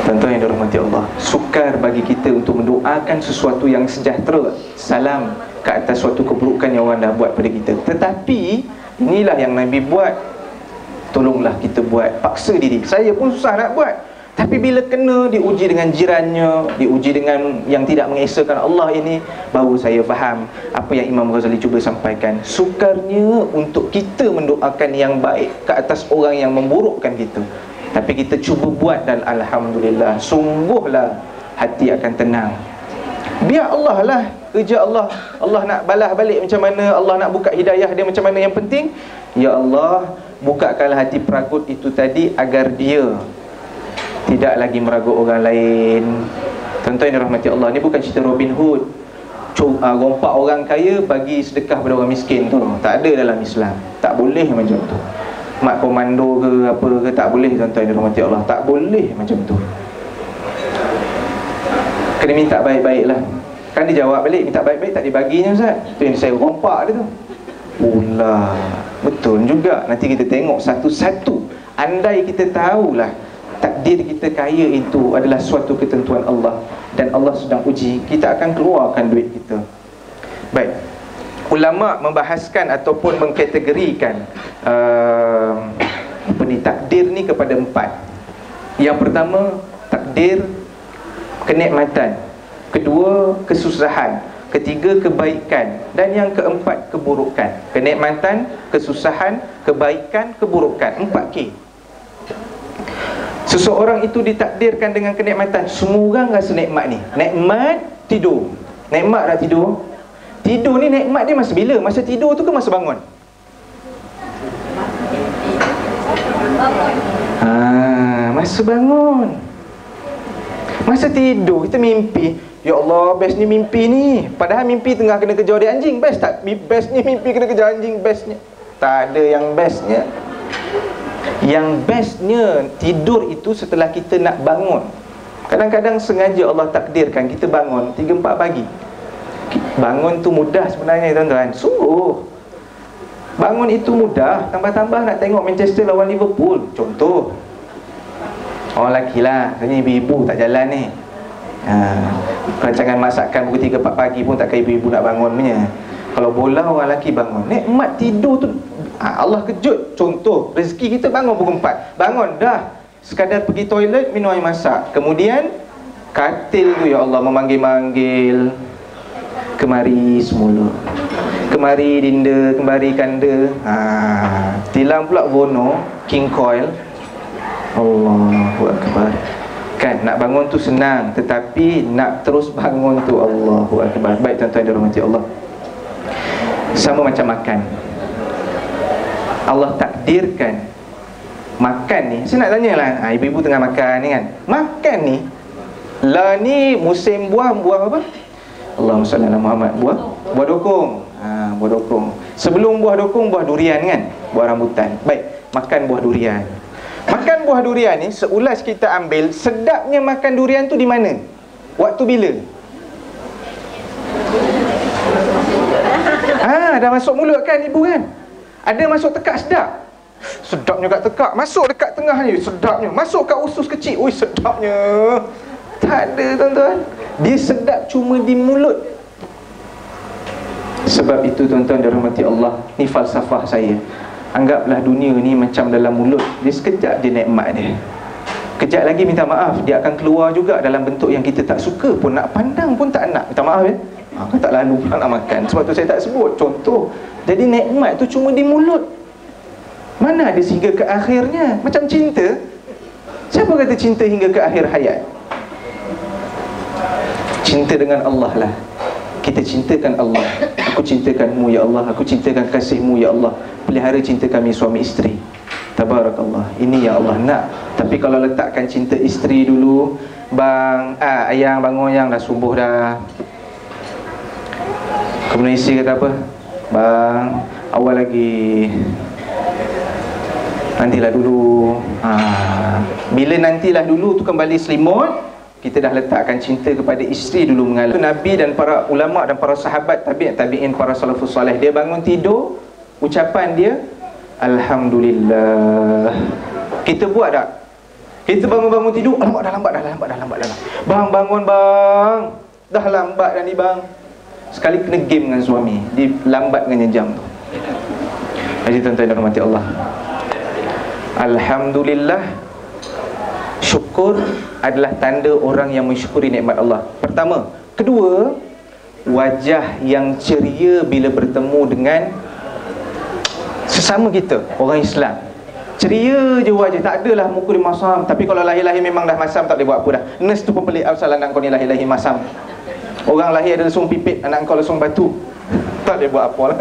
Tentu yang dirahmati Allah, sukar bagi kita untuk mendoakan sesuatu yang sejahtera, salam ke atas suatu keburukan yang orang dah buat pada kita. Tetapi inilah yang Nabi buat. Tolonglah kita buat, paksa diri. Saya pun susah nak buat, tapi bila kena diuji dengan jirannya, diuji dengan yang tidak mengesahkan Allah ini, baru saya faham apa yang Imam Ghazali cuba sampaikan. Sukarnya untuk kita mendoakan yang baik ke atas orang yang memburukkan kita, tapi kita cuba buat dan alhamdulillah, sungguhlah hati akan tenang. Biar Allah lah kerja Allah. Allah nak balas balik macam mana, Allah nak buka hidayah dia macam mana, yang penting ya Allah, bukakanlah hati peragut itu tadi agar dia tidak lagi meragut orang lain. Tuan-tuan yang dirahmati Allah, ni bukan cerita Robin Hood, rompak orang kaya bagi sedekah pada orang miskin tu. Tak ada dalam Islam. Tak boleh macam tu. Mak komando ke apa ke, tak boleh tuan-tuan yang dirahmati Allah. Tak boleh macam tu. Kena minta baik-baik lah. Kan dia jawab balik, minta baik-baik tak dibaginya Ustaz. Tu yang saya rompak dia tu. Pula betul juga. Nanti kita tengok satu-satu. Andai kita tahulah takdir kita kaya itu adalah suatu ketentuan Allah dan Allah sedang uji, kita akan keluarkan duit kita. Baik, ulama membahaskan ataupun mengkategorikan takdir ni kepada 4. Yang pertama, takdir kenikmatan. Kedua, kesusahan. Ketiga, kebaikan. Dan yang keempat, keburukan. Kenikmatan, kesusahan, kebaikan, keburukan. 4K. Seseorang itu ditakdirkan dengan kenikmatan. Semua orang rasa nikmat ni. Nikmat tidur. Nikmat dah tidur. Tidur ni nikmat dia masa bila? Masa tidur tu ke masa bangun? Masa bangun. Masa tidur kita mimpi, ya Allah, best ni mimpi ni. Padahal mimpi tengah kena kejar dia anjing. Best tak? Best ni mimpi kena kejar anjing. Bestnya tak ada yang bestnya. Yang bestnya tidur itu setelah kita nak bangun. Kadang-kadang sengaja Allah takdirkan kita bangun 3-4 pagi. Bangun tu mudah sebenarnya tuan-tuan. Sungguh bangun itu mudah. Tambah-tambah nak tengok Manchester lawan Liverpool, contoh. Orang lelaki lah, sebenarnya ibu-ibu tak jalan ni. Rancangan masakan pukul 3-4 pagi pun takkan ibu-ibu nak bangun punya. Kalau bola orang lelaki bangun. Nikmat tidur tu Allah kejut. Contoh, rezeki kita bangun pukul 4. Bangun dah, sekadar pergi toilet, minum air masak. Kemudian katil tu ya Allah memanggil-manggil, kemari semula, kemari dinda, kemari kanda. Tilam pula Vono, King Coil. Allahu Akbar. Kan nak bangun tu senang, tetapi nak terus bangun tu Allahu Akbar. Baik tuan-tuan dirahmati Allah, sama macam makan. Allah takdirkan makan ni. Saya nak tanya lah, ibu-ibu tengah makan ni kan, makan ni lah ni musim buah apa? Allahumma salli ala Muhammad. Buah dokong. Buah dokong. Sebelum buah dokong, buah durian kan, buah rambutan. Baik, makan buah durian. Makan buah durian ni, seulas kita ambil, sedapnya makan durian tu di mana? Waktu bila? Dah masuk mulut kan ibu kan? Ada masuk tekak sedap. Sedapnya kat tekak. Masuk dekat tengah ni, sedapnya. Masuk kat usus kecil, ui sedapnya. Tak ada tuan-tuan. Dia sedap cuma di mulut. Sebab itu tuan-tuan dirahmati Allah, ni falsafah saya. Anggaplah dunia ni macam dalam mulut. Dia sekejap dia nikmat dia, kejap lagi minta maaf, dia akan keluar juga dalam bentuk yang kita tak suka pun. Nak pandang pun tak nak. Minta maaf ya, kan tak lalu pula nak makan. Sebab tu saya tak sebut contoh. Jadi nikmat tu cuma di mulut. Mana ada sehingga ke akhirnya. Macam cinta, siapa kata cinta hingga ke akhir hayat? Cinta dengan Allah lah. Kita cintakan Allah. Aku cintakanmu ya Allah, aku cintakan kasihmu ya Allah. Pelihara cinta kami suami isteri. Tabarakallah. Ini ya Allah nak. Tapi kalau letakkan cinta isteri dulu, bang, ayang bangun, yang dah subuh dah. Kemudian isteri kata apa? Bang, awal lagi, nantilah dulu. Bila nantilah dulu tu kembali selimut, kita dah letakkan cinta kepada isteri dulu mengalah. Nabi dan para ulama dan para sahabat tabi'in, para salafus salih, dia bangun tidur, ucapan dia Alhamdulillah. Kita buat tak? Kita bangun tidur, alamak dah lambat. Bang, bangun bang, dah lambat dah ni bang. Sekali kena game dengan suami, dilambatkannya jam tu. Jadi tuan-tuan dan rahmati Allah, Alhamdulillah, syukur adalah tanda orang yang mensyukuri nikmat Allah. Pertama. Kedua, wajah yang ceria bila bertemu dengan sesama kita, orang Islam. Ceria je wajah, tak adalah muka dia masam. Tapi kalau lahir-lahir memang dah masam, tak boleh buat apa dah. Nurse tu pun pelik, asal anak kau ni lahir-lahir masam. Orang lahir ada lesung pipit, anak kau lesung batu. Tak boleh buat apa lah.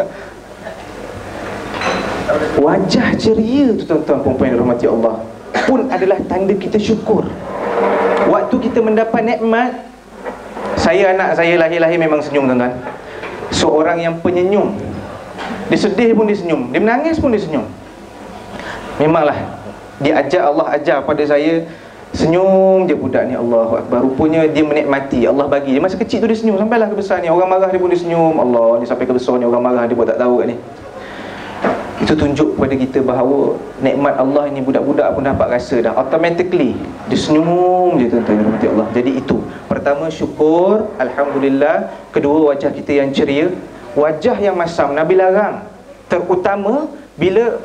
Wajah ceria tu tuan-tuan perempuan yang rahmati Allah pun adalah tanda kita syukur. Waktu kita mendapat nikmat, anak saya lahir-lahir memang senyum tuan-tuan. Seorang yang penyenyum. Dia sedih pun dia senyum, dia menangis pun dia senyum. Memanglah Allah ajar pada saya, senyum je budak ni, Allahu Akbar. Rupanya dia menikmati, Allah bagi dia. Masa kecil tu dia senyum, sampailah ke besar ni. Orang marah dia pun dia senyum. Allah ni sampai ke besar ni, orang marah dia pun tak tahu kat ni. Itu tunjuk kepada kita bahawa nikmat Allah ini budak-budak pun dapat rasa dah. Automatically dia senyum je tuan-tuan rahmati Allah. Jadi itu, pertama syukur, Alhamdulillah. Kedua, wajah kita yang ceria. Wajah yang masam Nabi larang, terutama bila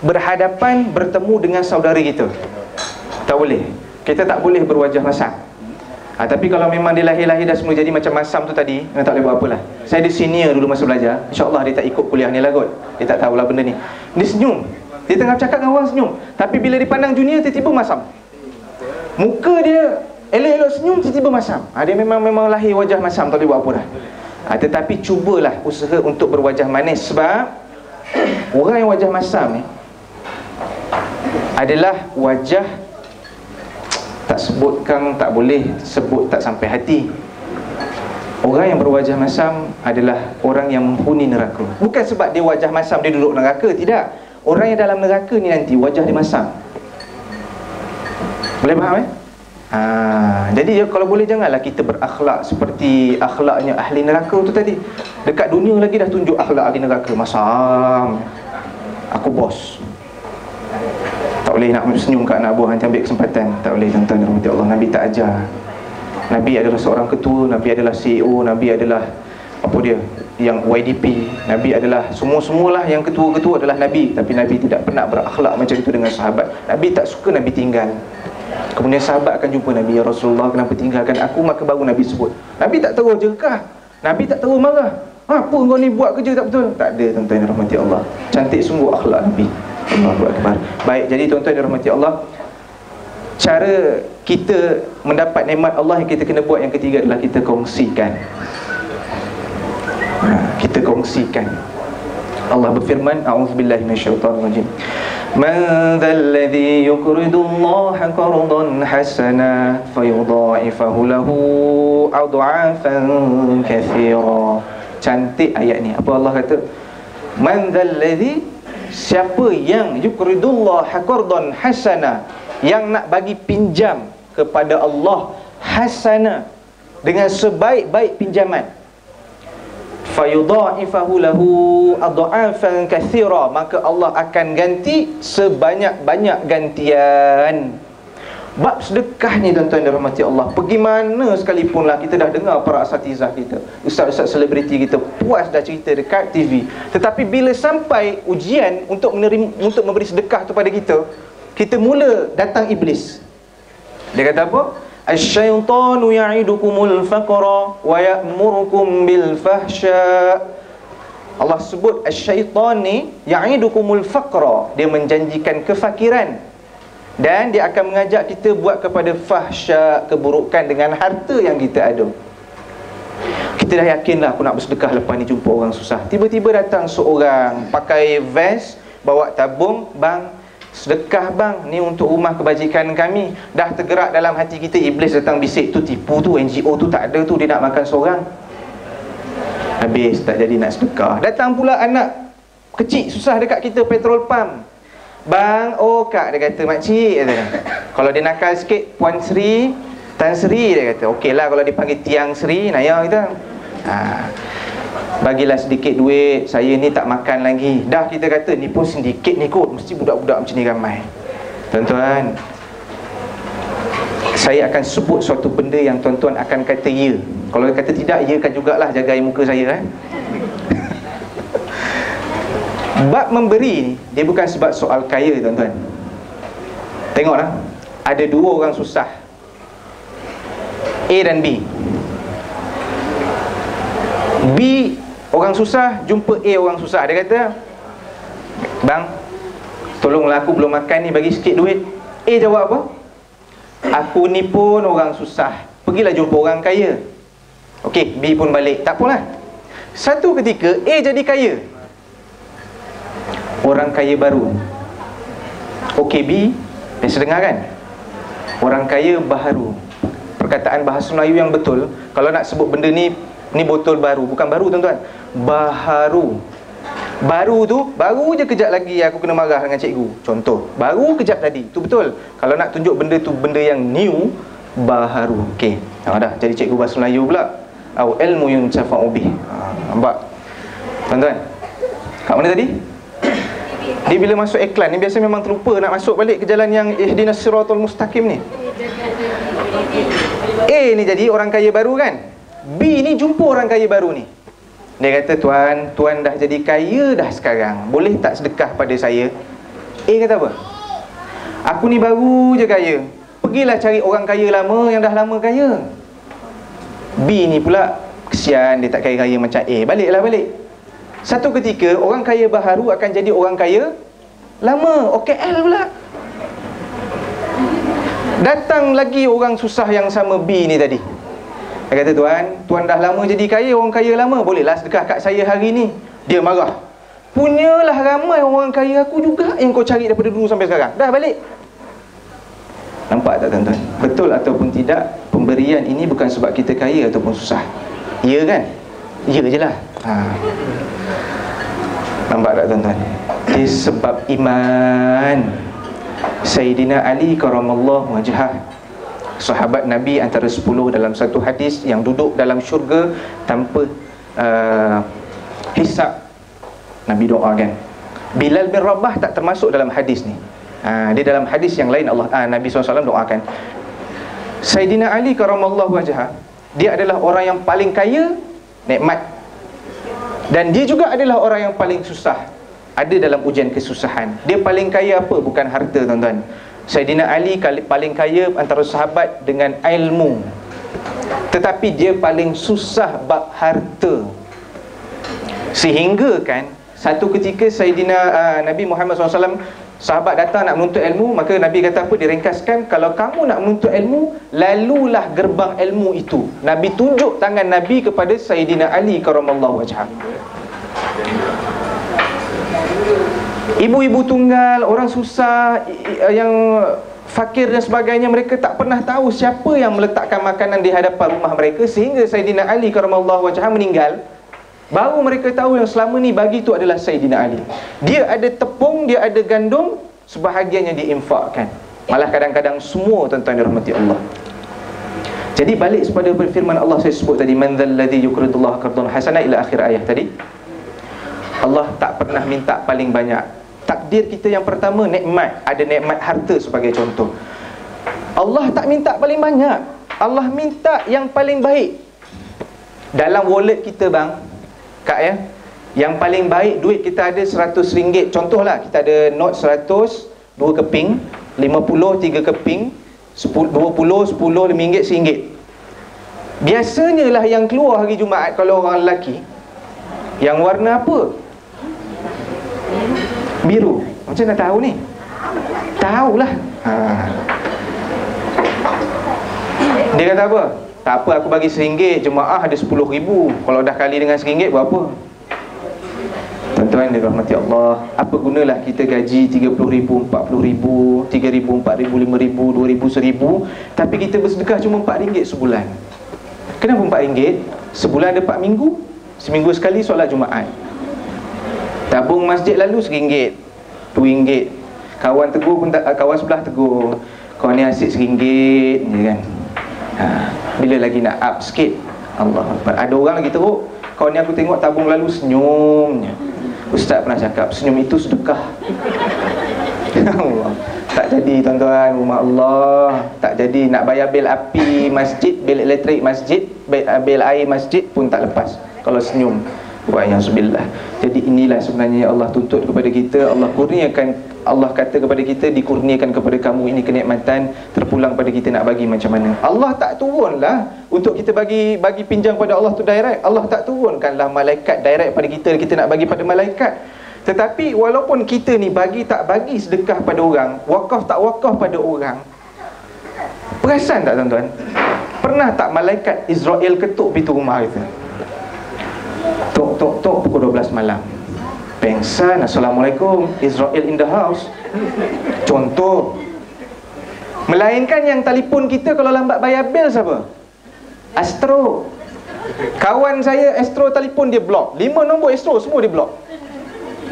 berhadapan, bertemu dengan saudari kita. Tak boleh, kita tak boleh berwajah masam. Tapi kalau memang dia lahir-lahir dah semua jadi macam masam tu tadi, tak boleh buat apalah. Saya ada senior dulu masa belajar, InsyaAllah dia tak ikut kuliah ni lah kot. Dia tak tahulah benda ni. Dia senyum, dia tengah cakap dengan orang senyum. Tapi bila dipandang junior, tiba-tiba masam. Muka dia elok-elok senyum, tiba-tiba masam. Dia memang lahir wajah masam, tak boleh buat apa dah. Tetapi cubalah usaha untuk berwajah manis. Sebab orang yang wajah masam ni adalah wajah, tak sebutkan, tak boleh sebut tak sampai hati. Orang yang berwajah masam adalah orang yang menghuni neraka. Bukan sebab dia wajah masam dia duduk neraka, tidak. Orang yang dalam neraka ni nanti wajah dia masam. Boleh faham jadi kalau boleh janganlah kita berakhlak seperti akhlaknya ahli neraka tu tadi. Dekat dunia lagi dah tunjuk akhlak ahli neraka, masam, aku bos. Tak boleh nak senyum kat anak buah, nanti ambil kesempatan. Tak boleh tuan-tuan dan rahmati Allah. Nabi tak ajar. Nabi adalah seorang ketua, Nabi adalah CEO, Nabi adalah yang YDP. Nabi adalah semualah yang ketua-ketua adalah Nabi. Tapi Nabi tidak pernah berakhlak macam itu dengan sahabat. Nabi tak suka Nabi tinggal. Kemudian sahabat akan jumpa Nabi, ya Rasulullah, kenapa tinggalkan aku? Maka baru Nabi sebut. Nabi tak terus jerkah, Nabi tak terus marah. Apa kau ni buat kerja tak betul? Tak ada tuan-tuan yang rahmati Allah. Cantik sungguh akhlak Nabi. Allahu Akbar. Baik, jadi tuan-tuan yang rahmati Allah, cara kita mendapat nikmat Allah yang kita kena buat yang ketiga adalah kita kongsikan. Kita kongsikan. Allah berfirman, a'udzubillahi minasyaitonirrajim. Man dzalladzi yuqridullaha qardan hasana fayudha'ifahu lahu ad'afan katsira. Cantik ayat ni. Apa Allah kata? Man dzalladzi, siapa yang yuqridullaha qardan hasana, yang nak bagi pinjam kepada Allah hasana, dengan sebaik-baik pinjaman, fayudha'ifahu lahu ad'afan katsira, maka Allah akan ganti sebanyak-banyak gantian. Bab sedekah ni tuan-tuan dan rahmati Allah, pergi mana sekalipun lah, kita dah dengar para asatizah kita, ustaz-ustaz selebriti kita puas dah cerita dekat TV. Tetapi bila sampai ujian untuk memberi sedekah tu pada kita, kita mula datang iblis. Dia kata apa? Asy-syaitanu ya'idukumul faqra wa ya'murukum bil fahsya. Allah sebut asy-syaitan ni ya'idukumul faqra, dia menjanjikan kefakiran, dan dia akan mengajak kita buat kepada fahsya, keburukan dengan harta yang kita ada. Kita dah yakinlah aku nak bersedekah lepas ni jumpa orang susah. Tiba-tiba datang seorang pakai vest, bawa tabung, bang, sedekah bang, ni untuk rumah kebajikan kami. Dah tergerak dalam hati kita, iblis datang bisik, tu tipu tu, NGO tu tak ada tu, dia nak makan seorang. Habis tak jadi nak sedekah. Datang pula anak kecil susah dekat kita petrol pump. Bang, oh kak, dia kata makcik kata. Kalau dia nakal sikit, Puan Sri, Tan Sri, dia kata okey lah kalau dipanggil Tiang Sri, naya kita. Bagilah sedikit duit, saya ni tak makan lagi. Dah kita kata ni pun sedikit ni kot, mesti budak-budak macam ni ramai. Tuan-tuan, saya akan sebut suatu benda yang tuan-tuan akan kata ya. Kalau kata tidak, ya kan jugalah jaga air muka saya. Bab memberi ni, dia bukan sebab soal kaya tuan-tuan. Tengoklah, ada dua orang susah, A dan B. B orang susah jumpa A orang susah. Dia kata, bang, tolonglah aku belum makan ni, bagi sikit duit. A jawab apa? Aku ni pun orang susah, pergilah jumpa orang kaya. Okey, B pun balik. Tak apalah. Satu ketika A jadi kaya, orang kaya baru. Okey, B, biasa dengar kan? Orang kaya baharu. Perkataan bahasa Melayu yang betul, kalau nak sebut benda ni botol baru. Bukan baru tuan-tuan, baharu. Baru tu, baru je kejap lagi aku kena marah dengan cikgu. Contoh, baru kejap tadi. Tu betul. Kalau nak tunjuk benda tu benda yang new, baharu. Okey, dah jadi cikgu bahasa Melayu pula. Au ilmu yuntafa'u bih. Nampak? Tuan-tuan, kat mana tadi? Dia bila masuk iklan ni biasa memang terlupa nak masuk balik ke jalan yang ihdinas siratal mustaqim ni. A ni jadi orang kaya baru kan? B ni jumpa orang kaya baru ni. Dia kata, tuan dah jadi kaya dah sekarang, boleh tak sedekah pada saya? A kata apa? Aku ni baru je kaya, pergilah cari orang kaya lama yang dah lama kaya. B ni pula kesian, dia tak kaya-kaya macam A, baliklah balik. Satu ketika orang kaya baharu akan jadi orang kaya lama, OKL pula. Datang lagi orang susah yang sama B ni tadi. Dia kata, tuan dah lama jadi kaya, orang kaya lama, bolehlah sedekah kat saya hari ni. Dia marah. Punyalah ramai orang kaya aku juga yang kau cari daripada dulu sampai sekarang. Dah balik. Nampak tak tuan-tuan? Betul ataupun tidak, pemberian ini bukan sebab kita kaya ataupun susah. Ya kan? Ya je lah. Nampak tak tuan-tuan? Dia sebab iman. Sayyidina Ali karamallahu wajhah, sahabat Nabi antara 10 dalam satu hadis yang duduk dalam syurga tanpa hisab. Nabi doakan. Bilal bin Rabah tak termasuk dalam hadis ni. Dia dalam hadis yang lain Nabi SAW doakan. Sayyidina Ali karamallahu wajhah, dia adalah orang yang paling kaya nikmat, dan dia juga adalah orang yang paling susah, ada dalam ujian kesusahan. Dia paling kaya apa? Bukan harta tuan-tuan. Sayyidina Ali paling kaya antara sahabat dengan ilmu, tetapi dia paling susah bab harta. Sehingga kan satu ketika Sayyidina Nabi Muhammad SAW, sahabat datang nak menuntut ilmu, maka Nabi kata apa? Diringkaskan, kalau kamu nak menuntut ilmu, lalulah gerbang ilmu itu. Nabi tunjuk tangan Nabi kepada Sayyidina Ali karamallahu wajhah. Ibu-ibu tunggal, orang susah, yang fakir dan sebagainya, mereka tak pernah tahu siapa yang meletakkan makanan di hadapan rumah mereka. Sehingga Sayyidina Ali karamallahu wajhah meninggal, baru mereka tahu yang selama ni bagi tu adalah Sayyidina Ali. Dia ada tepung, dia ada gandum, sebahagiannya diinfakkan. Malah kadang-kadang semua tuan-tuan dirahmati Allah. Jadi balik kepada firman Allah saya sebut tadi, man dzalladzi yuqridullaha qardan hasana, ila akhir ayat tadi. Allah tak pernah minta paling banyak. Takdir kita yang pertama nikmat, ada nikmat harta sebagai contoh. Allah tak minta paling banyak, Allah minta yang paling baik. Dalam wallet kita bang, kak ya, yang paling baik duit kita ada RM100. Contohlah kita ada note 100 2 keping, 50 3 keping, 20 10 RM5 RM1. Biasanya lah yang keluar hari Jumaat kalau orang lelaki, yang warna apa? Biru. Macam nak tahu ni? Tahulah. Dia kata apa? Tak apa, aku bagi RM1, jemaah ada 10,000. Kalau dah kali dengan RM1 berapa? Tuan-tuan dirahmati Allah, apa gunalah kita gaji 30,000, 40,000, 3,000, 4,000, 5,000, 2,000, 1,000, tapi kita bersedekah cuma RM4 sebulan. Kenapa RM4? Sebulan ada 4 minggu, seminggu sekali solat Jumaat. Tabung masjid lalu RM1, RM2. Kawan tegur pun tak, kawan sebelah tegur, kau ni asyik RM1 je kan. Bila lagi nak up sikit? Allah Akbar. Ada orang lagi teruk, kau ni aku tengok tabung lalu senyumnya. Ustaz pernah cakap, senyum itu sedekah. Allah. Tak jadi tuan-tuan, rumah Allah. Tak jadi, nak bayar bil api masjid, bil elektrik masjid, bil air masjid pun tak lepas kalau senyum. Wa'iyahzubillah. Jadi inilah sebenarnya Allah tuntut kepada kita. Allah kurniakan, Allah kata kepada kita, dikurniakan kepada kamu ini kenikmatan, terpulang pada kita nak bagi macam mana. Allah tak turunlah untuk kita bagi pinjam pada Allah tu direct. Allah tak turunkanlah malaikat direct pada kita nak bagi pada malaikat. Tetapi walaupun kita ni bagi tak bagi sedekah pada orang, wakaf tak wakaf pada orang, perasan tak tuan-tuan? Pernah tak malaikat Israel ketuk pintu rumah kita? Tok tok tok pukul 12 malam. Pengsan, Assalamualaikum, Israel in the house. Contoh. Melainkan yang telefon kita kalau lambat bayar bil siapa? Astro. Kawan saya Astro telefon dia block. 5 nombor Astro semua dia block.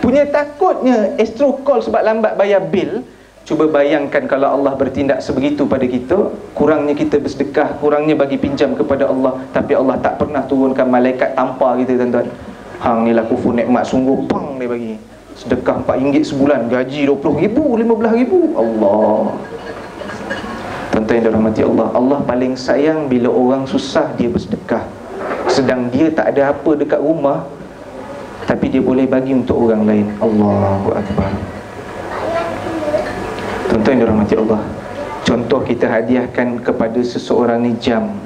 Punya takutnya Astro call sebab lambat bayar bil. Cuba bayangkan kalau Allah bertindak sebegitu pada kita, kurangnya kita bersedekah, kurangnya bagi pinjam kepada Allah, tapi Allah tak pernah turunkan malaikat tampar kita tuan-tuan. Hang ni lah kufur nikmat sungguh, pang dia bagi. Sedekah RM4 sebulan, gaji RM20,000, RM15,000. Allah. Tuan-tuan yang dirahmati Allah, Allah paling sayang bila orang susah dia bersedekah, sedang dia tak ada apa dekat rumah, tapi dia boleh bagi untuk orang lain. Allahu Akbar. Tuan-tuan yang dirahmati Allah, contoh kita hadiahkan kepada seseorang ni jam.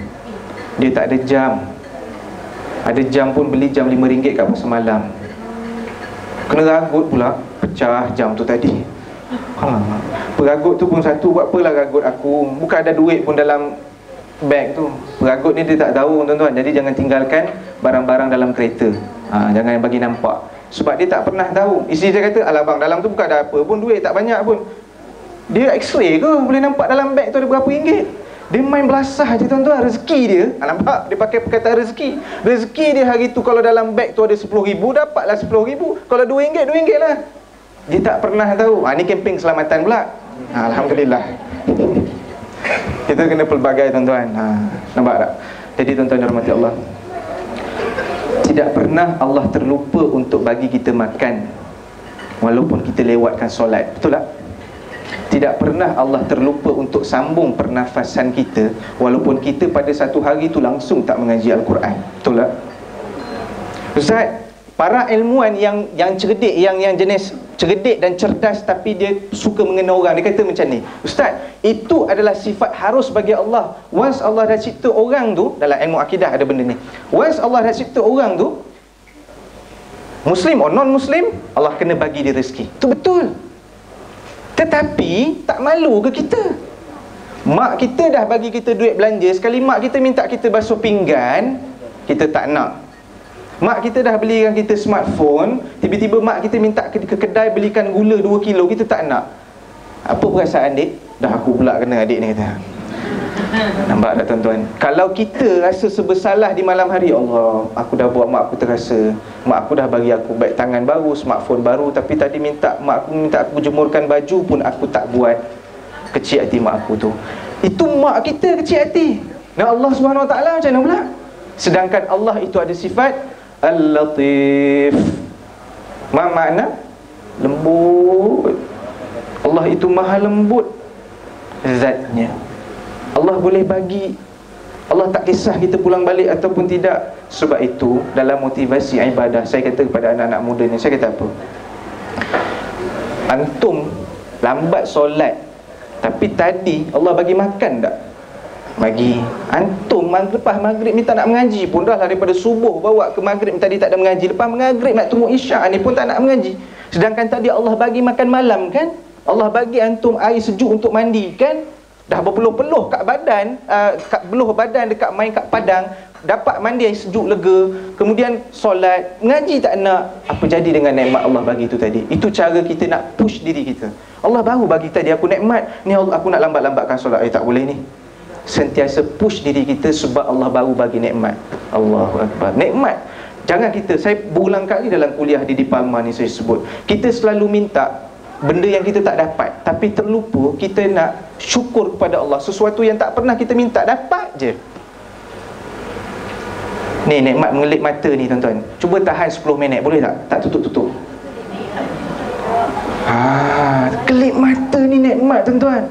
Dia tak ada jam. Ada jam pun beli jam RM5 kat pasar malam. Kena ragut pula, pecah jam tu tadi. Peragut tu pun satu, buat apalah ragut aku? Bukan ada duit pun dalam beg tu. Peragut ni dia tak tahu tuan-tuan. Jadi jangan tinggalkan barang-barang dalam kereta. Jangan bagi nampak. Sebab dia tak pernah tahu. Isteri dia kata, alah bang, dalam tu bukan ada apa pun, duit tak banyak pun. Dia x-ray ke boleh nampak dalam beg tu ada berapa ringgit? Dia main belasah je tuan-tuan, rezeki dia. Nampak? Dia pakai perkataan rezeki. Rezeki dia hari tu kalau dalam beg tu ada RM10,000, dapatlah RM10,000. Kalau RM2, RM2 lah. Dia tak pernah tahu. Ni kempen keselamatan pula. Alhamdulillah. Kita kena pelbagai tuan-tuan. Nampak tak? Jadi tuan-tuan yang dirahmati Allah, tidak pernah Allah terlupa untuk bagi kita makan walaupun kita lewatkan solat. Betul tak? Tidak pernah Allah terlupa untuk sambung pernafasan kita walaupun kita pada satu hari tu langsung tak mengaji Al-Quran. Betul tak? Ustaz, para ilmuwan yang cerdik, yang jenis cerdik dan cerdas tapi dia suka mengena orang, dia kata macam ni, Ustaz, itu adalah sifat harus bagi Allah. Once Allah dah cipta orang tu, dalam ilmu akidah ada benda ni, once Allah dah cipta orang tu, Muslim or non-Muslim, Allah kena bagi dia rezeki. Itu betul. Tetapi tak malu ke kita? Mak kita dah bagi kita duit belanja, sekali mak kita minta kita basuh pinggan, kita tak nak. Mak kita dah belikan kita smartphone, tiba-tiba mak kita minta ke kedai belikan gula 2 kilo, kita tak nak. Apa perasaan dik? Dah aku pula kena adik ni kata. Nampak tak tuan-tuan? Kalau kita rasa sebersalah di malam hari, Allah, aku dah buat mak aku terasa. Mak aku dah bagi aku baik tangan baru, smartphone baru, tapi tadi mak aku minta aku jemurkan baju pun aku tak buat. Kecil hati mak aku tu. Itu mak kita kecil hati. Dan Allah SWT macam mana pula? Sedangkan Allah itu ada sifat Al-Latif. Makna lembut. Allah itu maha lembut zatnya. Allah boleh bagi. Allah tak kisah kita pulang balik ataupun tidak. Sebab itu dalam motivasi ibadah, saya kata kepada anak-anak muda ni, saya kata apa? Antum lambat solat, tapi tadi Allah bagi makan tak? Bagi. Antum lepas maghrib ni tak nak mengaji pun, dah lah daripada subuh bawa ke maghrib tadi tak ada mengaji, lepas maghrib nak tunggu isyak ni pun tak nak mengaji. Sedangkan tadi Allah bagi makan malam kan? Allah bagi antum air sejuk untuk mandi kan? Dah berpeluh-peluh kat badan, kat beluh badan dekat main kat padang. dapat mandi air sejuk lega, kemudian solat, ngaji tak nak, apa jadi dengan nikmat Allah bagi itu tadi? Itu cara kita nak push diri kita. Allah baru bagi tadi aku nikmat, ni Allah, aku nak lambat-lambatkan solat. Tak boleh ni. Sentiasa push diri kita sebab Allah baru bagi nikmat. Allahu Akbar. Nikmat. Jangan kita, saya berulang kali dalam kuliah di Palma ni saya sebut, kita selalu minta benda yang kita tak dapat, tapi terlupa kita nak syukur kepada Allah. Sesuatu yang tak pernah kita minta, dapat je. Ni nikmat mengelip mata ni tuan-tuan. Cuba tahan 10 minit, boleh tak? Tak tutup-tutup. Kelip mata ni nikmat tuan-tuan.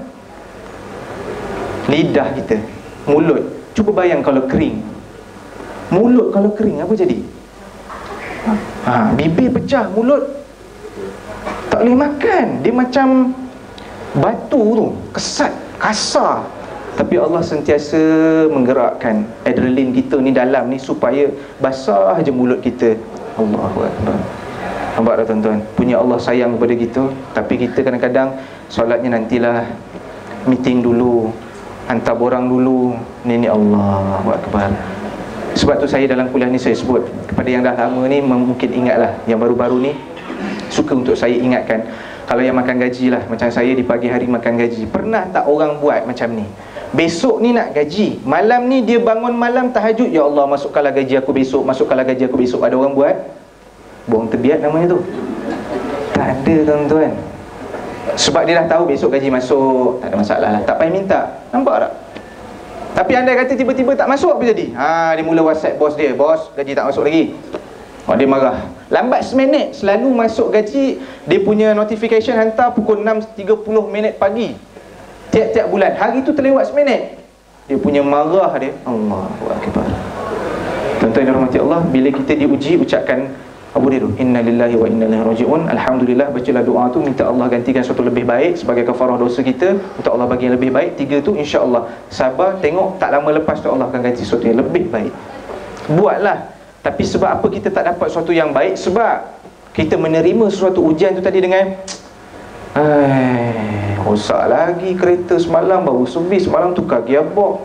Lidah kita, mulut, cuba bayang kalau kering. Mulut kalau kering apa jadi? Bibir pecah, mulut tak boleh makan. Dia macam batu tu, kesat, kasar. Tapi Allah sentiasa menggerakkan adrenalin kita ni dalam ni supaya basah je mulut kita. Allahu Akbar. Nampak tak tuan-tuan? Punya Allah sayang kepada kita. Tapi kita kadang-kadang solatnya nantilah, meeting dulu, hantar borang dulu. Ni Allahu Akbar. Sebab tu saya dalam kuliah ni saya sebut kepada yang dah lama ni, mungkin ingatlah. Yang baru-baru ni suka untuk saya ingatkan, kalau yang makan gaji lah, macam saya di pagi hari makan gaji, pernah tak orang buat macam ni? Besok ni nak gaji, malam ni dia bangun malam tahajud, ya Allah masukkanlah gaji aku besok, masukkanlah gaji aku besok. Ada orang buat? Buang terbiat namanya tu. Tak ada tuan-tuan. Sebab dia dah tahu besok gaji masuk, tak ada masalah lah, tak payah minta. Nampak tak? Tapi anda kata tiba-tiba tak masuk, apa jadi? Dia mula WhatsApp bos dia, bos gaji tak masuk lagi. Dia marah. Lambat seminit, selalu masuk gaji, dia punya notification hantar pukul 6.30 pagi tiap-tiap bulan. Hari tu terlewat seminit, dia punya marah dia. Allahu Akbar. Tuan-tuan yang rahmati Allah, bila kita diuji, ucapkan apa dia tu? Inna lillahi wa inna ilaihi raji'un. Alhamdulillah, bacalah doa tu, minta Allah gantikan sesuatu lebih baik sebagai kafarah dosa kita, untuk Allah bagi yang lebih baik. 3 tu insya-Allah. Sabar, tengok tak lama lepas tu Allah akan ganti sesuatu yang lebih baik. Buatlah. Tapi sebab apa kita tak dapat sesuatu yang baik? Sebab kita menerima sesuatu ujian tu tadi dengan rosak lagi kereta semalam, baru servis, semalam tukar gearbox,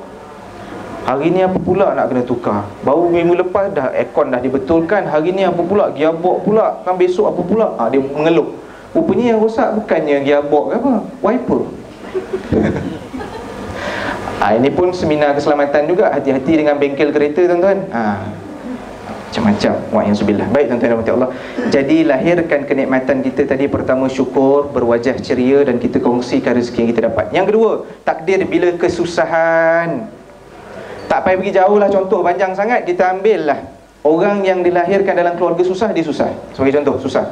hari ni apa pula nak kena tukar, baru minggu lepas dah aircon dah dibetulkan, hari ni apa pula, gearbox pula, kan besok apa pula. Dia mengeluh. Rupanya yang rosak bukannya gearbox ke apa, wiper. Ini pun seminar keselamatan juga. Hati-hati dengan bengkel kereta tuan-tuan. Macam-macam. Wa'iyasubillah. Baik tuan-tuan dan Allah. Jadi lahirkan kenikmatan kita tadi. Pertama syukur, berwajah ceria, dan kita kongsikan rezeki yang kita dapat. Yang kedua, takdir bila kesusahan. Tak payah pergi jauh lah, contoh panjang sangat. Kita ambil lah orang yang dilahirkan dalam keluarga susah, dia susah. Sebagai contoh, susah.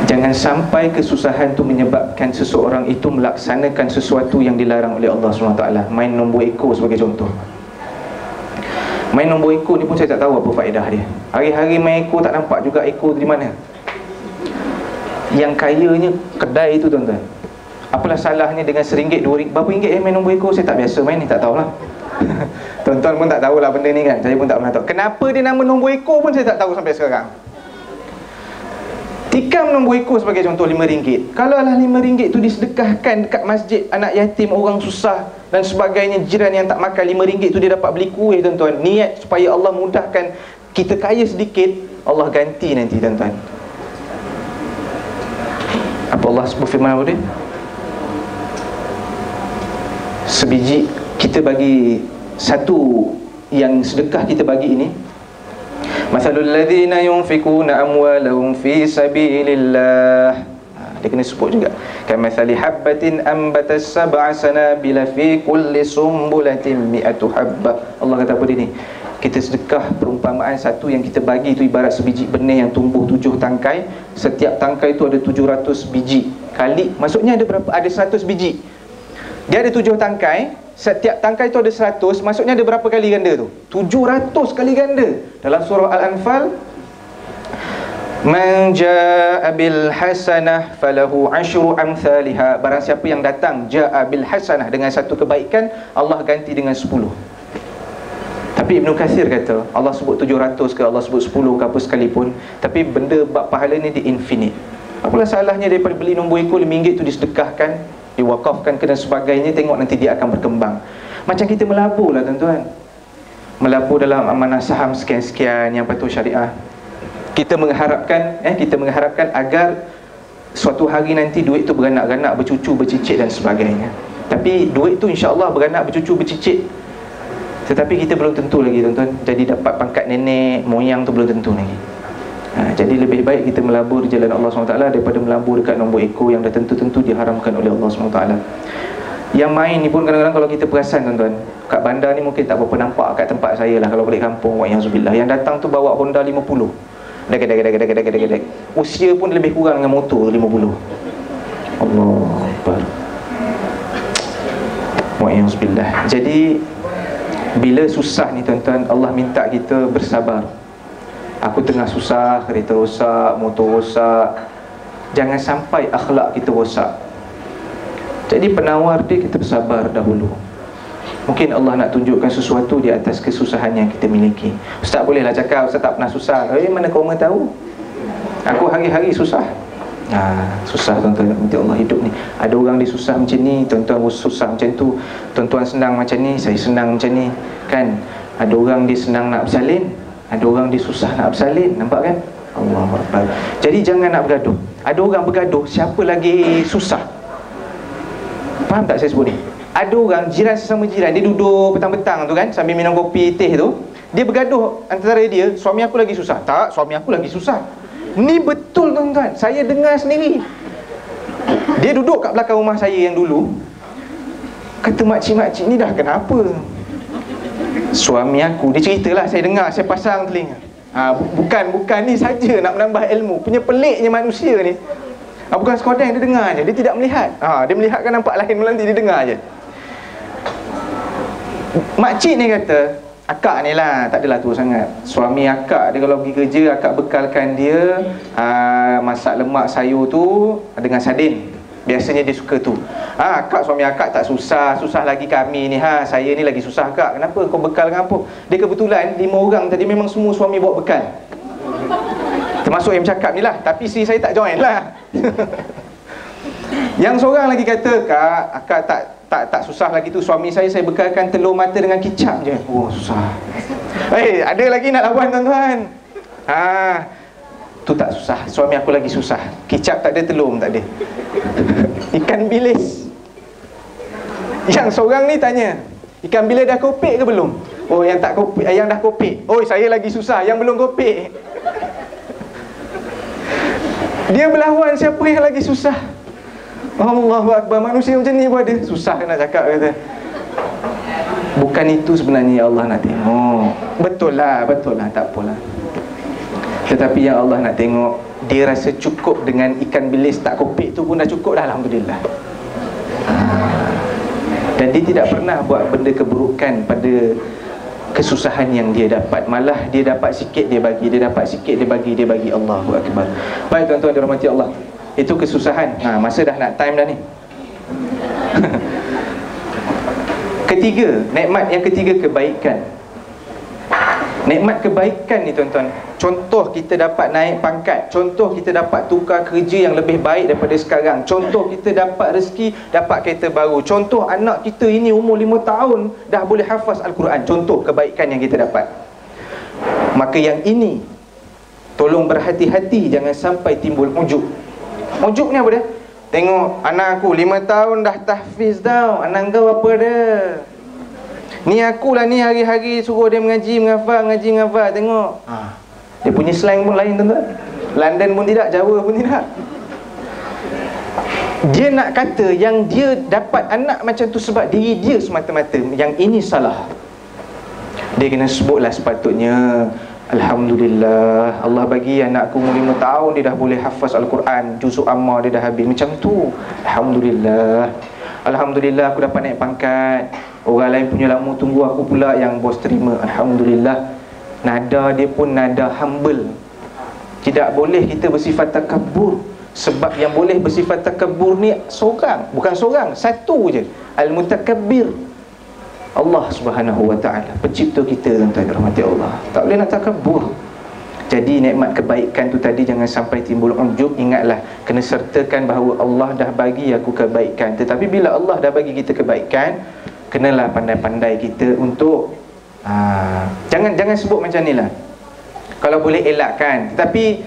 Jangan sampai kesusahan tu menyebabkan seseorang itu melaksanakan sesuatu yang dilarang oleh Allah SWT. Main nombor ekor sebagai contoh. Main nombor ekor ni pun saya tak tahu apa faedah dia. Hari-hari main ekor tak nampak juga ekor di mana. Yang kayanya kedai tu tuan-tuan. Apalah salahnya dengan RM1, RM2, berapa ringgit main nombor ekor? Saya tak biasa main ni, tak tahulah. Tuan-tuan pun tak tahulah benda ni kan. Saya pun tak pernah tahu. Kenapa dia nama nombor ekor pun saya tak tahu sampai sekarang. Tikam nombor ekor sebagai contoh RM5. Kalau lah RM5 tu disedekahkan dekat masjid, anak yatim, orang susah dan sebagainya, jiran yang tak makan, RM5 tu dia dapat beli kuih tuan-tuan. Niat supaya Allah mudahkan kita kaya sedikit, Allah ganti nanti tuan-tuan. Apa Allah berfirman apa dia? Sebiji kita bagi satu yang sedekah kita bagi ini, Mathalul ladzina yunfikuna amwalahum fi sabilillah. Dia kena sebut juga. Kamathali habbatin ambatas sab'a sanabila fi kulli sumbulatin mi'atu habbah. Allah kata apa dia ni? Kita sedekah, perumpamaan satu yang kita bagi itu ibarat sebiji benih yang tumbuh 7 tangkai. Setiap tangkai itu ada 700 biji. Kali, maksudnya ada berapa? Ada 100 biji. Dia ada 7 tangkai. Setiap tangkai itu ada 100. Maksudnya ada berapa kali ganda tu? 700 kali ganda. Dalam surah Al-Anfal, Man ja'a bil hasanah falahu asyru amthaliha. Barang siapa yang datang ja'a bil hasanah, dengan satu kebaikan, Allah ganti dengan 10. Tapi Ibn Kathir kata Allah sebut 700 ke, Allah sebut 10 ke apa sekalipun, tapi benda bab pahala ni di infinite. Apalah salahnya daripada beli nombor ekor RM5 tu disedekahkan, diwakafkan ke dan sebagainya, tengok nanti dia akan berkembang. Macam kita melabur lah tuan-tuan. Melabur dalam amanah saham sekian-sekian yang patuh syariah. Kita mengharapkan agar suatu hari nanti duit tu beranak-ganak, bercucu, bercicit dan sebagainya. Tapi duit tu insya-Allah beranak, bercucu, bercicit. Tetapi kita belum tentu lagi tuan-tuan. Jadi dapat pangkat nenek moyang tu belum tentu lagi. Jadi lebih baik kita melabur di jalan Allah SWT daripada melabur dekat nombor ekor yang dah tentu-tentu diharamkan oleh Allah SWT. Yang main ni pun kadang-kadang kalau kita perasan tuan-tuan, kat bandar ni mungkin tak berapa nampak kat tempat saya lah kalau balik kampung, wa'iyahzubillah. Yang datang tu bawa Honda 50. Dek. Usia pun lebih kurang dengan motor 50. Allahu Akbar. Wa'iyahzubillah. Jadi bila susah ni tuan-tuan, Allah minta kita bersabar. Aku tengah susah, kereta rosak, motor rosak. Jangan sampai akhlak kita rosak. Jadi penawar dia, kita bersabar dahulu. Mungkin Allah nak tunjukkan sesuatu di atas kesusahan yang kita miliki. Ustaz bolehlah cakap, Ustaz tak pernah susah. Mana kau tahu? Aku hari-hari susah. Susah tuan-tuan. Nanti Allah hidup ni. Ada orang dia susah macam ni, tuan-tuan susah macam tu. Tuan-tuan senang macam ni, saya senang macam ni. Kan? Ada orang dia senang nak bersalin, ada orang dia susah nak bersalin. Nampak kan? Allahu Akbar. Jadi jangan nak bergaduh. Ada orang bergaduh, siapa lagi susah. Faham tak saya sebut ni? Ada orang, jiran sesama jiran, dia duduk petang-petang tu kan, sambil minum kopi, teh tu, dia bergaduh antara dia, suami aku lagi susah. Tak, suami aku lagi susah. Ni betul tuan-tuan, saya dengar sendiri. Dia duduk kat belakang rumah saya yang dulu. Kata makcik-makcik ni dah kenapa? Suami aku, dia ceritalah, saya dengar, saya pasang telinga. Bukan ni saja nak menambah ilmu. Punya peliknya manusia ni. Bukan sekadar yang dia dengar je, dia tidak melihat. Dia melihat kan nampak lain, nanti dia dengar je. Makcik ni kata, akak ni lah, tak adalah tua sangat. Suami akak dia kalau pergi kerja, akak bekalkan dia masak lemak sayur tu dengan sardin. Biasanya dia suka tu. Akak, suami akak tak susah, susah lagi kami ni. Saya ni lagi susah kak. Kenapa kau bekal dengan apa? Dia kebetulan 5 orang tadi memang semua suami bawa bekal. Termasuk yang bercakap ni lah. Tapi isteri saya tak join lah. Yang seorang lagi kata, kak, akak tak susah lagi tu. Suami saya bekalkan telur mata dengan kicap je. Oh susah. Ada lagi nak lawan tuan-tuan. Tu tak susah. Suami aku lagi susah. Kicap tak ada, telur tak ada. Ikan bilis. Yang seorang ni tanya, ikan bilis dah kopek ke belum? Oh yang tak kopek, yang dah kopek. Oh saya lagi susah, yang belum kopek. Dia berlawan siapa yang lagi susah. Allahu Akbar. Manusia macam ni pun ada. Susah nak cakap kata. Bukan itu sebenarnya Allah nak tengok. Betul lah, tak apalah. Tetapi yang Allah nak tengok, dia rasa cukup dengan ikan bilis tak kopek tu pun dah cukup dah, alhamdulillah. Dan dia tidak pernah buat benda keburukan pada kesusahan yang dia dapat. Malah dia dapat sikit dia bagi, dia dapat sikit dia bagi. Allahu Akbar. Baik tuan-tuan dirahmati Allah, itu kesusahan. Masa dah nak time dah ni. Ketiga, nikmat yang ketiga, kebaikan. Nikmat kebaikan ni tuan-tuan, contoh kita dapat naik pangkat, contoh kita dapat tukar kerja yang lebih baik daripada sekarang, contoh kita dapat rezeki, dapat kereta baru, contoh anak kita ini umur 5 tahun dah boleh hafaz Al-Quran. Contoh kebaikan yang kita dapat. Maka yang ini tolong berhati-hati, jangan sampai timbul ujub. Ujub ni apa dia? Tengok anak aku 5 tahun dah tahfiz dah, anak kau apa dah? Ni akulah ni hari-hari suruh dia mengaji, menghafal. Tengok. Dia punya slang pun lain tuan-tuan. London pun tidak, Jawa pun tidak. Dia nak kata yang dia dapat anak macam tu sebab diri dia semata-mata. Yang ini salah. Dia kena sebutlah sepatutnya, alhamdulillah, Allah bagi anakku umur 5 tahun dia dah boleh hafaz Al-Quran, juzuk amma dia dah habis. Macam tu. Alhamdulillah aku dapat naik pangkat. Orang lain punya lama tunggu, aku pula yang bos terima. Alhamdulillah. Nada dia pun nada humble. Tidak boleh kita bersifat takabur. Sebab yang boleh bersifat takabur ni seorang, bukan seorang, satu je, Al-Mutakabbir, Allah Subhanahu wa ta'ala, pencipta kita tuan-tuan rahmati Allah. Tak boleh nak takabur. Jadi nikmat kebaikan tu tadi jangan sampai timbul ujub. Ingatlah, kena sertakan bahawa Allah dah bagi aku kebaikan. Tetapi bila Allah dah bagi kita kebaikan, kenalah pandai-pandai kita untuk jangan sebut macam ni lah. Kalau boleh elakkan. Tetapi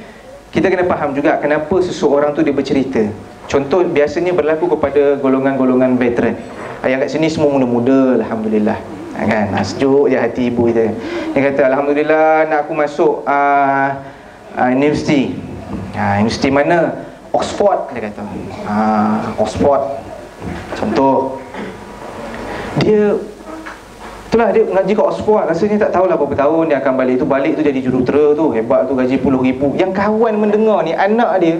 kita kena faham juga kenapa seseorang tu dia bercerita. Contoh biasanya berlaku kepada golongan-golongan veteran. Yang kat sini semua muda-muda, alhamdulillah. Kan? Sejuk je hati ibu kita. Dia kata alhamdulillah nak aku masuk universiti. Universiti mana? Oxford, dia kata. Oxford. Contoh. Itulah dia mengaji kat Oxford. Rasanya tak tahulah berapa tahun dia akan balik tu. Balik tu jadi jurutera tu. Hebat tu, gaji puluh ribu. Yang kawan mendengar ni, anak dia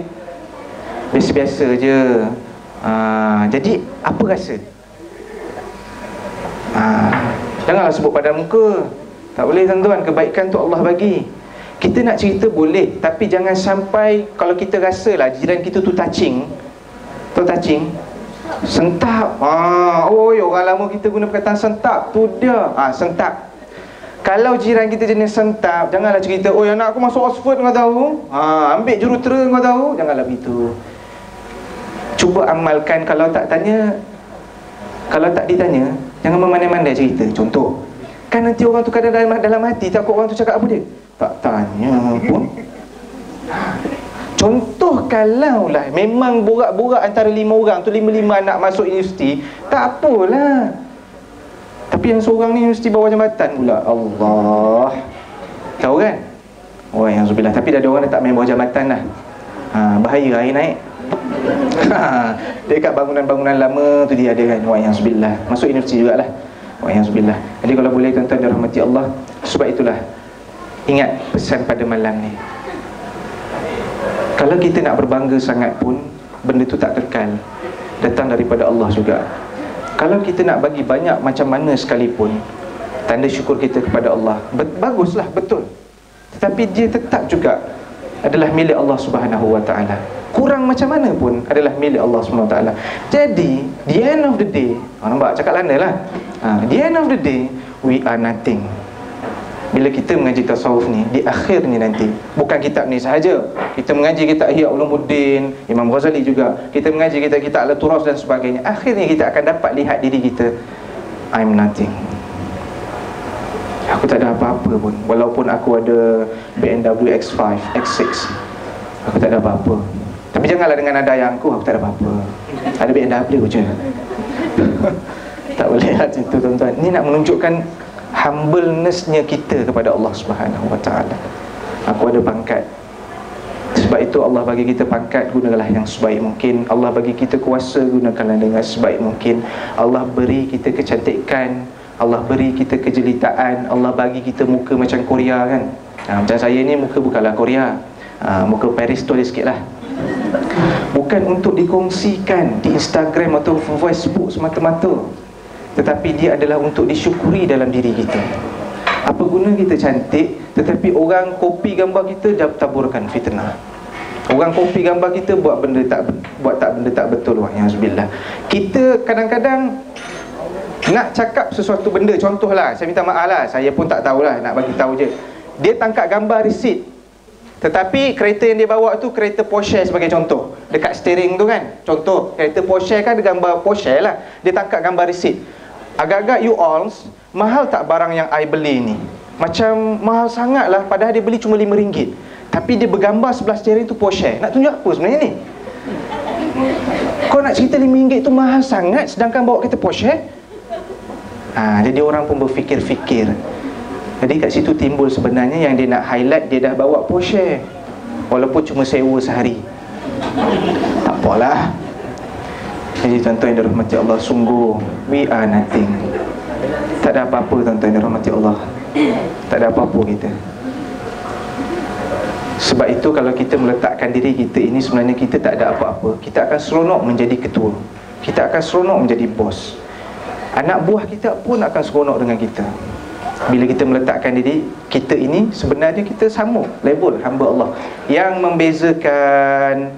biasa-biasa je. Jadi apa rasa? Janganlah sebut pada muka. Tak boleh tuan-tuan. Kebaikan tu Allah bagi. Kita nak cerita boleh, tapi jangan sampai kalau kita rasalah jiran kita tu touching. Tu touching, sentap. Orang lama kita guna perkataan sentap. Tu dia. Sentap. Kalau jiran kita jenis sentap, janganlah cerita, anak aku masuk Oxford kau tahu. Ambil jurutera kau tahu. Janganlah begitu. Cuba amalkan. Kalau tak ditanya, jangan memandai-mandai cerita. Contoh, kan nanti orang tu kadang dalam hati takut orang tu cakap apa dia. Tak tanya pun. Contoh kalaulah memang borak-borak antara 5 orang tu, 5-5 nak masuk universiti, tak apalah. Tapi yang seorang ni universiti bawah jambatan pula. Allah. Tahu kan? Yang zubillah. Tapi dah ada orang dah tak main bawah jambatan dah. Bahaya air naik. Dekat bangunan-bangunan lama tu dia ada kan. Yang zubillah. Masuk universiti jugalah. Yang zubillah. Jadi kalau boleh tuan-tuan dirahmati Allah, sebab itulah ingat pesan pada malam ni. Kalau kita nak berbangga sangat pun, benda tu tak kekal, datang daripada Allah juga. Kalau kita nak bagi banyak macam mana sekalipun, tanda syukur kita kepada Allah, baguslah, betul. Tetapi dia tetap juga adalah milik Allah Subhanahu Wa Taala. Kurang macam mana pun adalah milik Allah Subhanahu Wa Taala. Jadi, the end of the day, nampak cakap landa lah. The end of the day, we are nothing. Bila kita mengaji tasawuf ni, di akhirnya nanti, bukan kitab ni sahaja. Kita mengaji kitab Ihya Ulumuddin, Imam Ghazali juga. Kita mengaji kitab Al-Turas dan sebagainya. Akhirnya kita akan dapat lihat diri kita, I'm nothing. Aku tak ada apa-apa pun. Walaupun aku ada BMW X5, X6, aku tak ada apa-apa. Tapi janganlah dengan ada yang aku tak ada apa-apa. Ada BMW je. Tak boleh lah itu tuan-tuan. Ini nak menunjukkan humbleness-nya kita kepada Allah Subhanahu Wa Taala. Aku ada pangkat. Sebab itu Allah bagi kita pangkat, gunakanlah yang sebaik mungkin. Allah bagi kita kuasa, gunakanlah dengan sebaik mungkin. Allah beri kita kecantikan, Allah beri kita kejelitaan, Allah bagi kita muka macam Korea kan. Macam saya ni muka bukanlah Korea, muka Paris tu ada sikit lah. Bukan untuk dikongsikan di Instagram atau Facebook semata-mata, tetapi dia adalah untuk disyukuri dalam diri kita. Apa guna kita cantik, tetapi orang copy gambar kita taburkan fitnah. Orang copy gambar kita buat benda tak betul. Wa'iyazbillah. Kita kadang-kadang nak cakap sesuatu benda, contohlah, saya minta maaf lah, saya pun tak tahulah, nak bagi tahu je. Dia tangkap gambar resit, tetapi kereta yang dia bawa tu kereta Porsche sebagai contoh. Dekat steering tu kan, contoh kereta Porsche kan ada gambar Porsche lah. Dia tangkap gambar resit. Agak-agak you all, mahal tak barang yang I beli ni? Macam mahal sangat lah, padahal dia beli cuma RM5. Tapi dia bergambar sebelah steering tu Porsche. Nak tunjuk apa sebenarnya ni? Kau nak cerita RM5 tu mahal sangat, sedangkan bawa kereta Porsche? Jadi orang pun berfikir-fikir. Jadi kat situ timbul sebenarnya yang dia nak highlight, dia dah bawa Porsche, walaupun cuma sewa sehari. Tak apalah. Jadi tuan-tuan yang dirahmati Allah, sungguh we are nothing. Tak ada apa-apa tuan-tuan yang dirahmati Allah. Tak ada apa-apa kita. Sebab itu kalau kita meletakkan diri kita ini, sebenarnya kita tak ada apa-apa. Kita akan seronok menjadi ketua, kita akan seronok menjadi bos. Anak buah kita pun akan seronok dengan kita. Bila kita meletakkan diri kita ini, sebenarnya kita sama level hamba Allah. Yang membezakan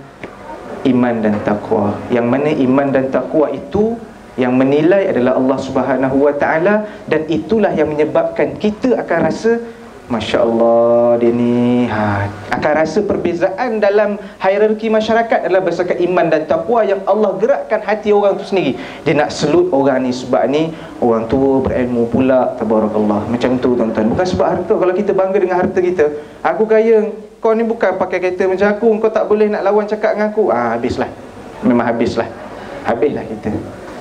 iman dan taqwa, yang mana iman dan taqwa itu yang menilai adalah Allah Subhanahu Wa Taala, dan itulah yang menyebabkan kita akan rasa Masya Allah, dia ni akan rasa perbezaan dalam hierarki masyarakat adalah berdasarkan iman dan taqwa yang Allah gerakkan hati orang tu sendiri. Dia nak selut orang ni sebab ni orang tua berilmu pula, tabarakallah. Macam tu tuan-tuan. Bukan sebab harta. Kalau kita bangga dengan harta kita, aku kaya, kau ni bukan pakai kereta macam aku, kau tak boleh nak lawan cakap dengan aku, habislah. Memang habislah. Habislah kita.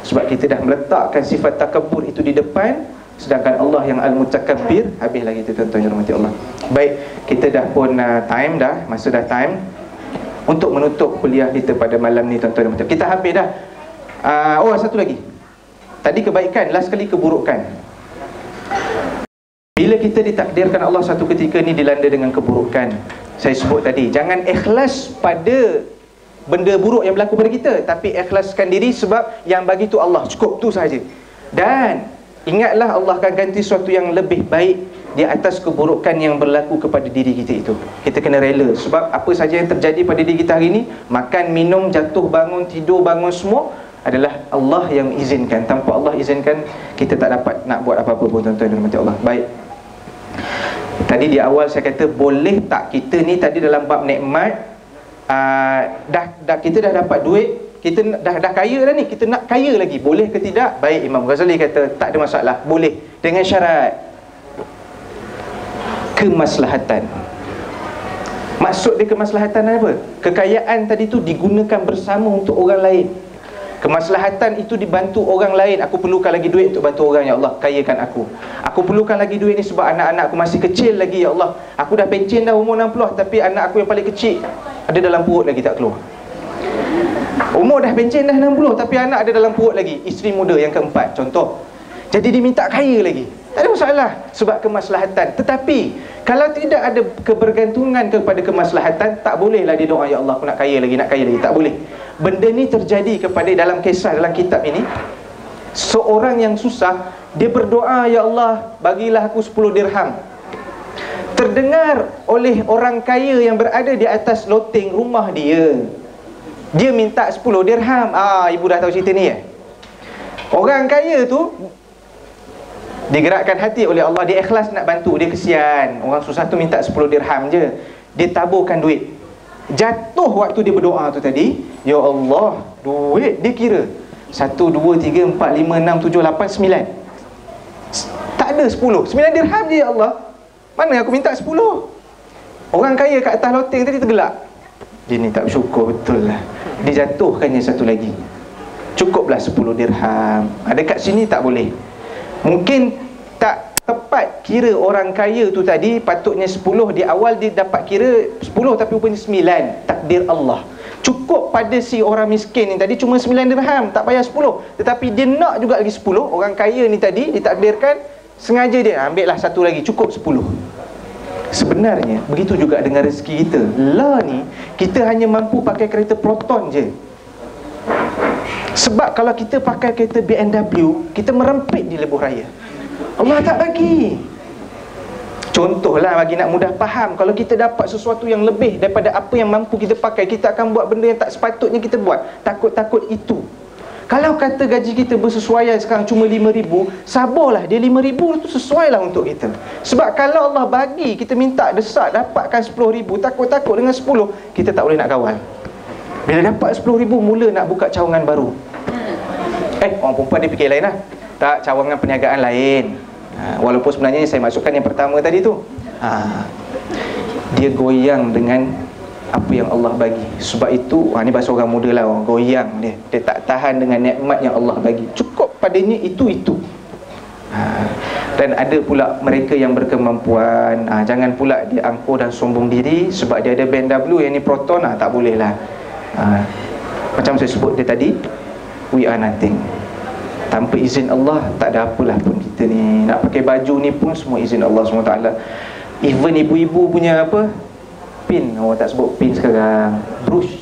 Sebab kita dah meletakkan sifat takabur itu di depan, sedangkan Allah yang Al-Mutakabbir, habislah kita tuan-tuan yang dirahmati Allah. Baik, kita dah pun time dah, masa dah time untuk menutup kuliah kita pada malam ni tuan-tuan yang dirahmati Allah. Kita habis dah. Satu lagi. Tadi kebaikan, last kali keburukan. Bila kita ditakdirkan Allah satu ketika ni dilanda dengan keburukan, saya sebut tadi, jangan ikhlas pada benda buruk yang berlaku pada kita, tapi ikhlaskan diri sebab yang bagi tu Allah, cukup tu sahaja. Dan ingatlah Allah akan ganti sesuatu yang lebih baik di atas keburukan yang berlaku kepada diri kita itu. Kita kena rela. Sebab apa saja yang terjadi pada diri kita hari ini, makan, minum, jatuh, bangun, tidur, bangun, semua adalah Allah yang izinkan. Tanpa Allah izinkan, kita tak dapat nak buat apa-apa pun tuan-tuan dan Allah. Baik, tadi di awal saya kata, boleh tak kita ni tadi dalam bab nikmat, kita dah dapat duit, kita dah kaya dah ni, kita nak kaya lagi, boleh ke tidak? Baik, Imam Ghazali kata tak ada masalah, boleh, dengan syarat kemaslahatan. Maksud dia kemaslahatan apa? Kekayaan tadi tu digunakan bersama untuk orang lain. Kemaslahatan itu dibantu orang lain. Aku perlukan lagi duit untuk bantu orang, ya Allah, kayakan aku. Aku perlukan lagi duit ni sebab anak-anak aku masih kecil lagi, ya Allah. Aku dah pencen dah umur 60, tapi anak aku yang paling kecil ada dalam perut lagi tak keluar. Umur dah pencen dah 60, tapi anak ada dalam perut lagi. Isteri muda yang keempat, contoh. Jadi dia minta kaya lagi. Tak ada masalah, sebab kemaslahatan. Tetapi kalau tidak ada kebergantungan kepada kemaslahatan, tak bolehlah dia doa, ya Allah, aku nak kaya lagi, nak kaya lagi. Tak boleh. Benda ni terjadi kepada, dalam kisah dalam kitab ini, seorang yang susah, dia berdoa, ya Allah, bagilah aku 10 dirham. Terdengar oleh orang kaya yang berada di atas loteng rumah dia. Dia minta 10 dirham. Ibu dah tahu cerita ni. Orang kaya tu digerakkan hati oleh Allah, dia ikhlas nak bantu, dia kesian. Orang susah tu minta 10 dirham je. Dia taburkan duit. Jatuh waktu dia berdoa tu tadi, ya Allah, duit dia kira 1, 2, 3, 4, 5, 6, 7, 8, 9. Tak ada 10, 9 dirham je, ya Allah. Mana aku minta 10? Orang kaya kat atas loteng tadi tergelak. Dia ni tak bersyukur betul lah. Dia jatuhkannya satu lagi. Cukuplah 10 dirham. Dekat sini tak boleh. Mungkin tak tepat kira orang kaya tu tadi, patutnya 10. Di awal dia dapat kira 10, tapi rupanya 9. Takdir Allah. Cukup pada si orang miskin ni tadi cuma 9 dirham, tak payah 10. Tetapi dia nak juga lagi 10. Orang kaya ni tadi ditakdirkan, sengaja dia ambil lah satu lagi, cukup 10. Sebenarnya begitu juga dengan rezeki kita. Lah ni, kita hanya mampu pakai kereta Proton je. Sebab kalau kita pakai kereta BMW, kita merempit di lebuh raya. Allah tak bagi. Contohlah, bagi nak mudah faham, kalau kita dapat sesuatu yang lebih daripada apa yang mampu kita pakai, kita akan buat benda yang tak sepatutnya kita buat. Takut-takut itu. Kalau kata gaji kita bersesuaian sekarang cuma 5,000, sabarlah, dia 5,000 tu sesuailah untuk kita. Sebab kalau Allah bagi, kita minta desak dapatkan 10,000, takut-takut dengan 10, kita tak boleh nak kawal. Bila dapat 10,000, mula nak buka cawangan baru. Orang perempuan dia fikir lain lah. Tak, cawangan perniagaan lain. Walaupun sebenarnya saya masukkan yang pertama tadi tu. Dia goyang dengan apa yang Allah bagi. Sebab itu, ni bahasa orang muda lah, orang goyang dia. Dia tak tahan dengan nikmat yang Allah bagi. Cukup padanya itu. Dan ada pula mereka yang berkemampuan, jangan pula dia angkuh dan sombong diri sebab dia ada BMW, yang ni Proton, tak boleh lah. Macam saya sebut dia tadi, we are nothing. Tanpa izin Allah, tak ada apalah pun kita ni. Nak pakai baju ni pun semua izin Allah SWT. Even ibu-ibu punya apa, pin, orang tak sebut pin sekarang, brush.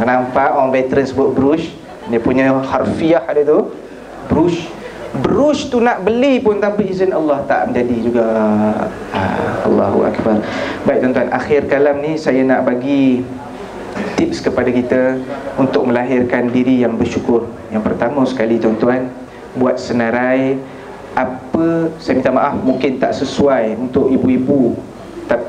Nampak orang veteran sebut brush. Dia punya harfiah ada tu, brush. Brush tu nak beli pun tanpa izin Allah tak menjadi juga. Allahu Akbar. Baik tuan-tuan, akhir kalam ni saya nak bagi tips kepada kita untuk melahirkan diri yang bersyukur. Yang pertama sekali tuan-tuan, buat senarai apa, saya minta maaf, mungkin tak sesuai untuk ibu-ibu,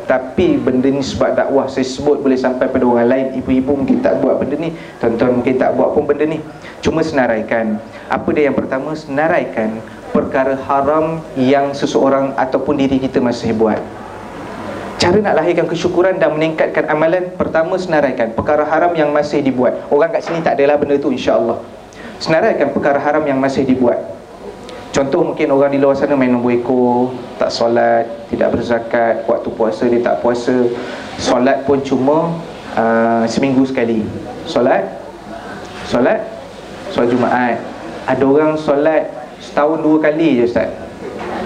tapi benda ni sebab dakwah saya sebut boleh sampai pada orang lain. Ibu-ibu mungkin tak buat benda ni, tuan-tuan mungkin tak buat pun benda ni. Cuma senaraikan. Apa dia yang pertama? Senaraikan perkara haram yang seseorang ataupun diri kita masih buat. Cara nak lahirkan kesyukuran dan meningkatkan amalan, pertama senaraikan perkara haram yang masih dibuat. Orang kat sini tak adalah benda tu, insya-Allah. Senaraikan perkara haram yang masih dibuat. Contoh, mungkin orang di luar sana main nombor ekor, tak solat, tidak berzakat, waktu puasa dia tak puasa, solat pun cuma seminggu sekali. Solat Jumaat. Ada orang solat setahun 2 kali je, Ustaz.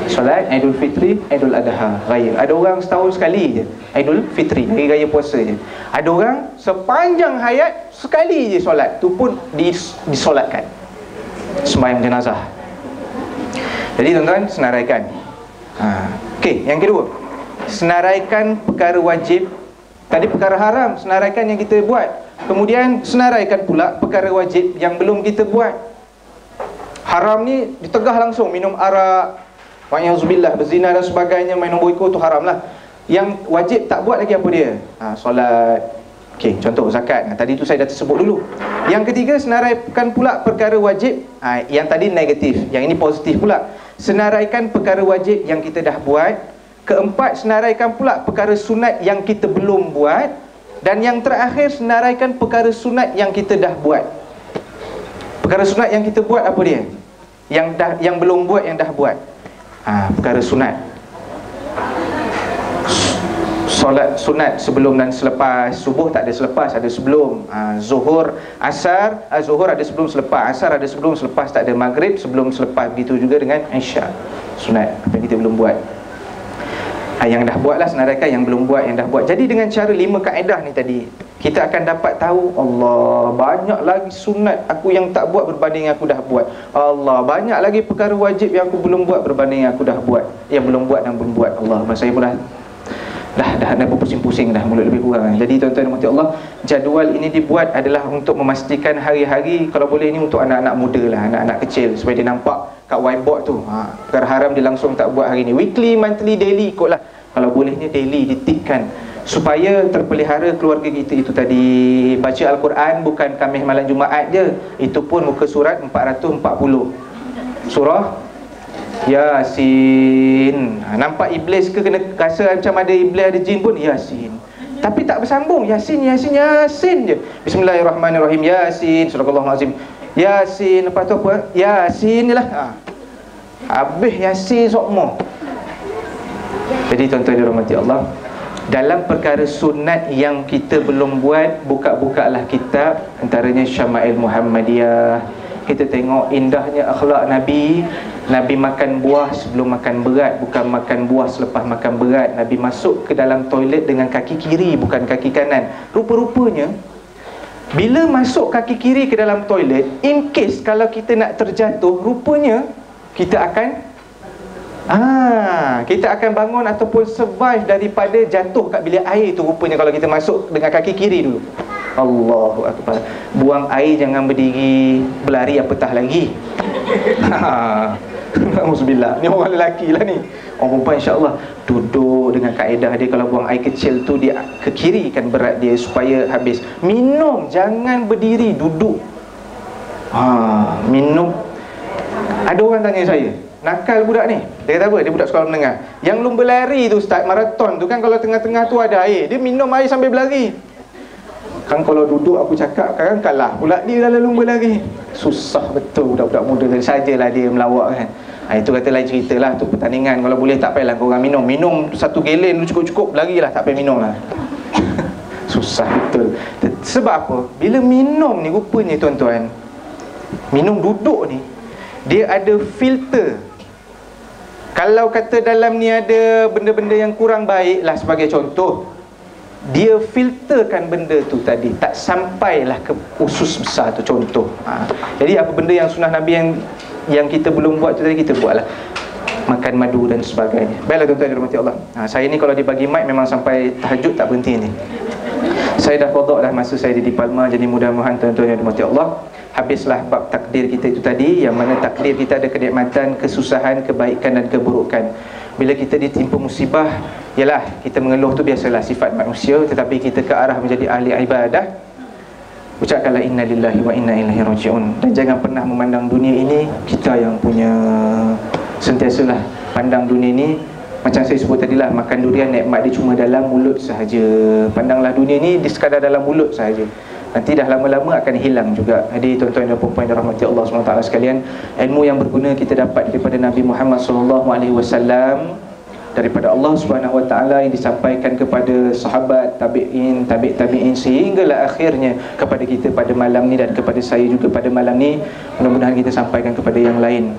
Solat Aidul Fitri, Aidul Adha, Raya. Ada orang setahun sekali je, Aidul Fitri, Hari Raya puasa je. Ada orang sepanjang hayat sekali je solat, tu pun disolatkan, sembahyang jenazah. Jadi tuan-tuan, senaraikan. Okey, yang kedua, senaraikan perkara wajib. Tadi perkara haram, senaraikan yang kita buat. Kemudian senaraikan pula perkara wajib yang belum kita buat. Haram ni ditegah langsung, minum arak, wa'iyauzubillah, berzina dan sebagainya, main nombor ekor tu haram lah. Yang wajib tak buat lagi apa dia? Solat. Okey, contoh zakat. Tadi tu saya dah tersebut dulu. Yang ketiga, senaraikan pula perkara wajib. Yang tadi negatif, yang ini positif pula. Senaraikan perkara wajib yang kita dah buat. Keempat, senaraikan pula perkara sunat yang kita belum buat. Dan yang terakhir, senaraikan perkara sunat yang kita dah buat. Perkara sunat yang kita buat apa dia? Yang belum buat, yang dah buat. Perkara sunat. Solat sunat sebelum dan selepas. Subuh tak ada selepas, ada sebelum. Zuhur, asar, zuhur ada sebelum selepas, asar ada sebelum selepas, tak ada maghrib sebelum selepas. Begitu juga dengan Isya. Sunat apa yang kita belum buat. Yang dah buat lah, senaraikan yang belum buat, yang dah buat. Jadi dengan cara 5 kaedah ni tadi, kita akan dapat tahu, Allah, banyak lagi sunat aku yang tak buat berbanding yang aku dah buat. Allah, banyak lagi perkara wajib yang aku belum buat berbanding yang aku dah buat. Yang belum buat dan belum buat. Allah, masa saya pun dah pusing-pusing dah, mulut lebih kurang. Jadi tuan-tuan dan puan Allah, jadual ini dibuat adalah untuk memastikan hari-hari, kalau boleh ni untuk anak-anak muda lah, anak-anak kecil, supaya dia nampak kat whiteboard tu, perkara haram dia langsung tak buat hari ni. Weekly, monthly, daily ikutlah. Kalau bolehnya daily ditikkan, supaya terpelihara keluarga kita itu tadi. Baca Al-Quran bukan Khamis malam Jumaat je, itu pun muka surat 440 surah Yasin. Nampak iblis ke, kena rasa macam ada iblis, ada jin pun Yasin, tapi tak bersambung. Yasin je. Bismillahirrahmanirrahim. Yasin, Surahallahul-Azim. Yasin, lepas tu apa? Yasin je lah. Habis Yasin sokmo. Jadi tuan-tuan dirahmati Allah, dalam perkara sunat yang kita belum buat, buka-bukalah kitab, antaranya Syama'il Muhammadiyah. Kita tengok indahnya akhlak Nabi. Nabi makan buah sebelum makan berat, bukan makan buah selepas makan berat. Nabi masuk ke dalam toilet dengan kaki kiri, bukan kaki kanan. Rupa-rupanya bila masuk kaki kiri ke dalam toilet, in case kalau kita nak terjatuh, rupanya kita akan bangun ataupun survive daripada jatuh kat bilik air tu. Rupanya kalau kita masuk dengan kaki kiri dulu. Allahu Akbar. Buang air jangan berdiri, berlari apatah lagi. Alhamdulillah. Ni orang lelaki lah ni. Orang perempuan insya-Allah duduk dengan kaedah dia. Kalau buang air kecil tu, dia ke kiri kan berat dia supaya habis. Minum jangan berdiri, duduk. Minum. Ada orang tanya saya, nakal budak ni. Dia kata apa? Dia budak sekolah menengah. Yang lumba lari tu Ustaz, maraton tu kan, kalau tengah-tengah tu ada air, dia minum air sambil berlari. Kan kalau duduk aku cakap, kan kalah pula dia dalam lumba lari. Susah betul budak-budak muda ni. Sajalah dia melawak kan. Itu kata lain cerita lah, tu pertandingan. Kalau boleh tak payahlah korang minum 1 gelen cukup-cukup, larilah, tak payah minum lah. Susah betul. Sebab apa? Bila minum ni rupanya tuan-tuan, minum duduk ni, dia ada filter. Kalau kata dalam ni ada benda-benda yang kurang baik lah, sebagai contoh, dia filterkan benda tu tadi, tak sampailah ke usus besar tu, contoh. Jadi apa benda yang sunnah Nabi yang kita belum buat tu tadi, kita buatlah. Makan madu dan sebagainya. Baiklah tuan-tuan dirahmati Allah. Saya ni kalau dibagi mic memang sampai tahajud tak berhenti ni. Saya dah qada dah masa saya di Palma. Jadi mudah-mudahan tuan-tuan yang dirahmati Allah, habislah bab takdir kita itu tadi, yang mana takdir kita ada kenikmatan, kesusahan, kebaikan dan keburukan. Bila kita ditimpa musibah, yalah, kita mengeluh tu biasalah sifat manusia. Tetapi kita ke arah menjadi ahli ibadah, ucapkanlah inna lillahi wa inna ilaihi raji'un. Dan jangan pernah memandang dunia ini kita yang punya. Sentiasalah pandang dunia ini, macam saya sebut tadilah, makan durian nikmat dia cuma dalam mulut sahaja. Pandanglah dunia ni di sekadar dalam mulut sahaja. Nanti dah lama-lama akan hilang juga. Jadi tuan-tuan dan puan-puan yang dirahmati Allah SWT sekalian, ilmu yang berguna kita dapat daripada Nabi Muhammad SAW, daripada Allah SWT yang disampaikan kepada sahabat, tabi'in, tabi'in sehinggalah akhirnya kepada kita pada malam ni dan kepada saya juga pada malam ni. Mudah-mudahan kita sampaikan kepada yang lain.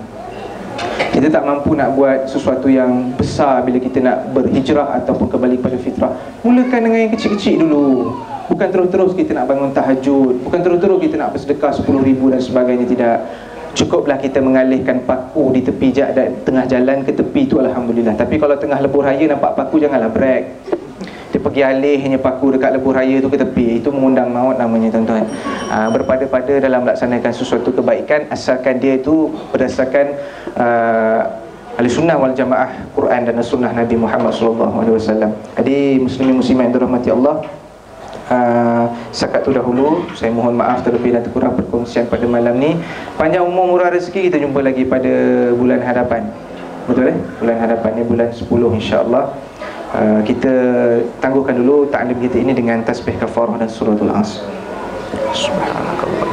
Kita tak mampu nak buat sesuatu yang besar bila kita nak berhijrah ataupun kembali pada fitrah. Mulakan dengan yang kecil-kecil dulu. Bukan terus-terus kita nak bangun tahajud, bukan terus-terus kita nak bersedekah 10,000 dan sebagainya. Tidak. Cukuplah kita mengalihkan paku di tepi dan tengah jalan ke tepi tu, alhamdulillah. Tapi kalau tengah lebuh raya nampak paku, janganlah break. Dia pergi alihnya paku dekat lebuh raya tu ke tepi. Itu mengundang maut namanya, tuan-tuan. Berpada-pada dalam melaksanakan sesuatu kebaikan, asalkan dia itu berdasarkan ahli sunnah wal jamaah, Quran dan sunnah Nabi Muhammad SAW. Jadi muslimin muslimat yang dirahmati Allah, setakat tu dahulu. Saya mohon maaf terlebih dan terkurang perkongsian pada malam ni. Panjang umur murah rezeki, kita jumpa lagi pada bulan hadapan. Betul Bulan hadapan ni bulan 10 insya-Allah. Kita tangguhkan dulu ta'lim kita ini dengan tasbih kafarah dan suratul Asr. Subhanakallah.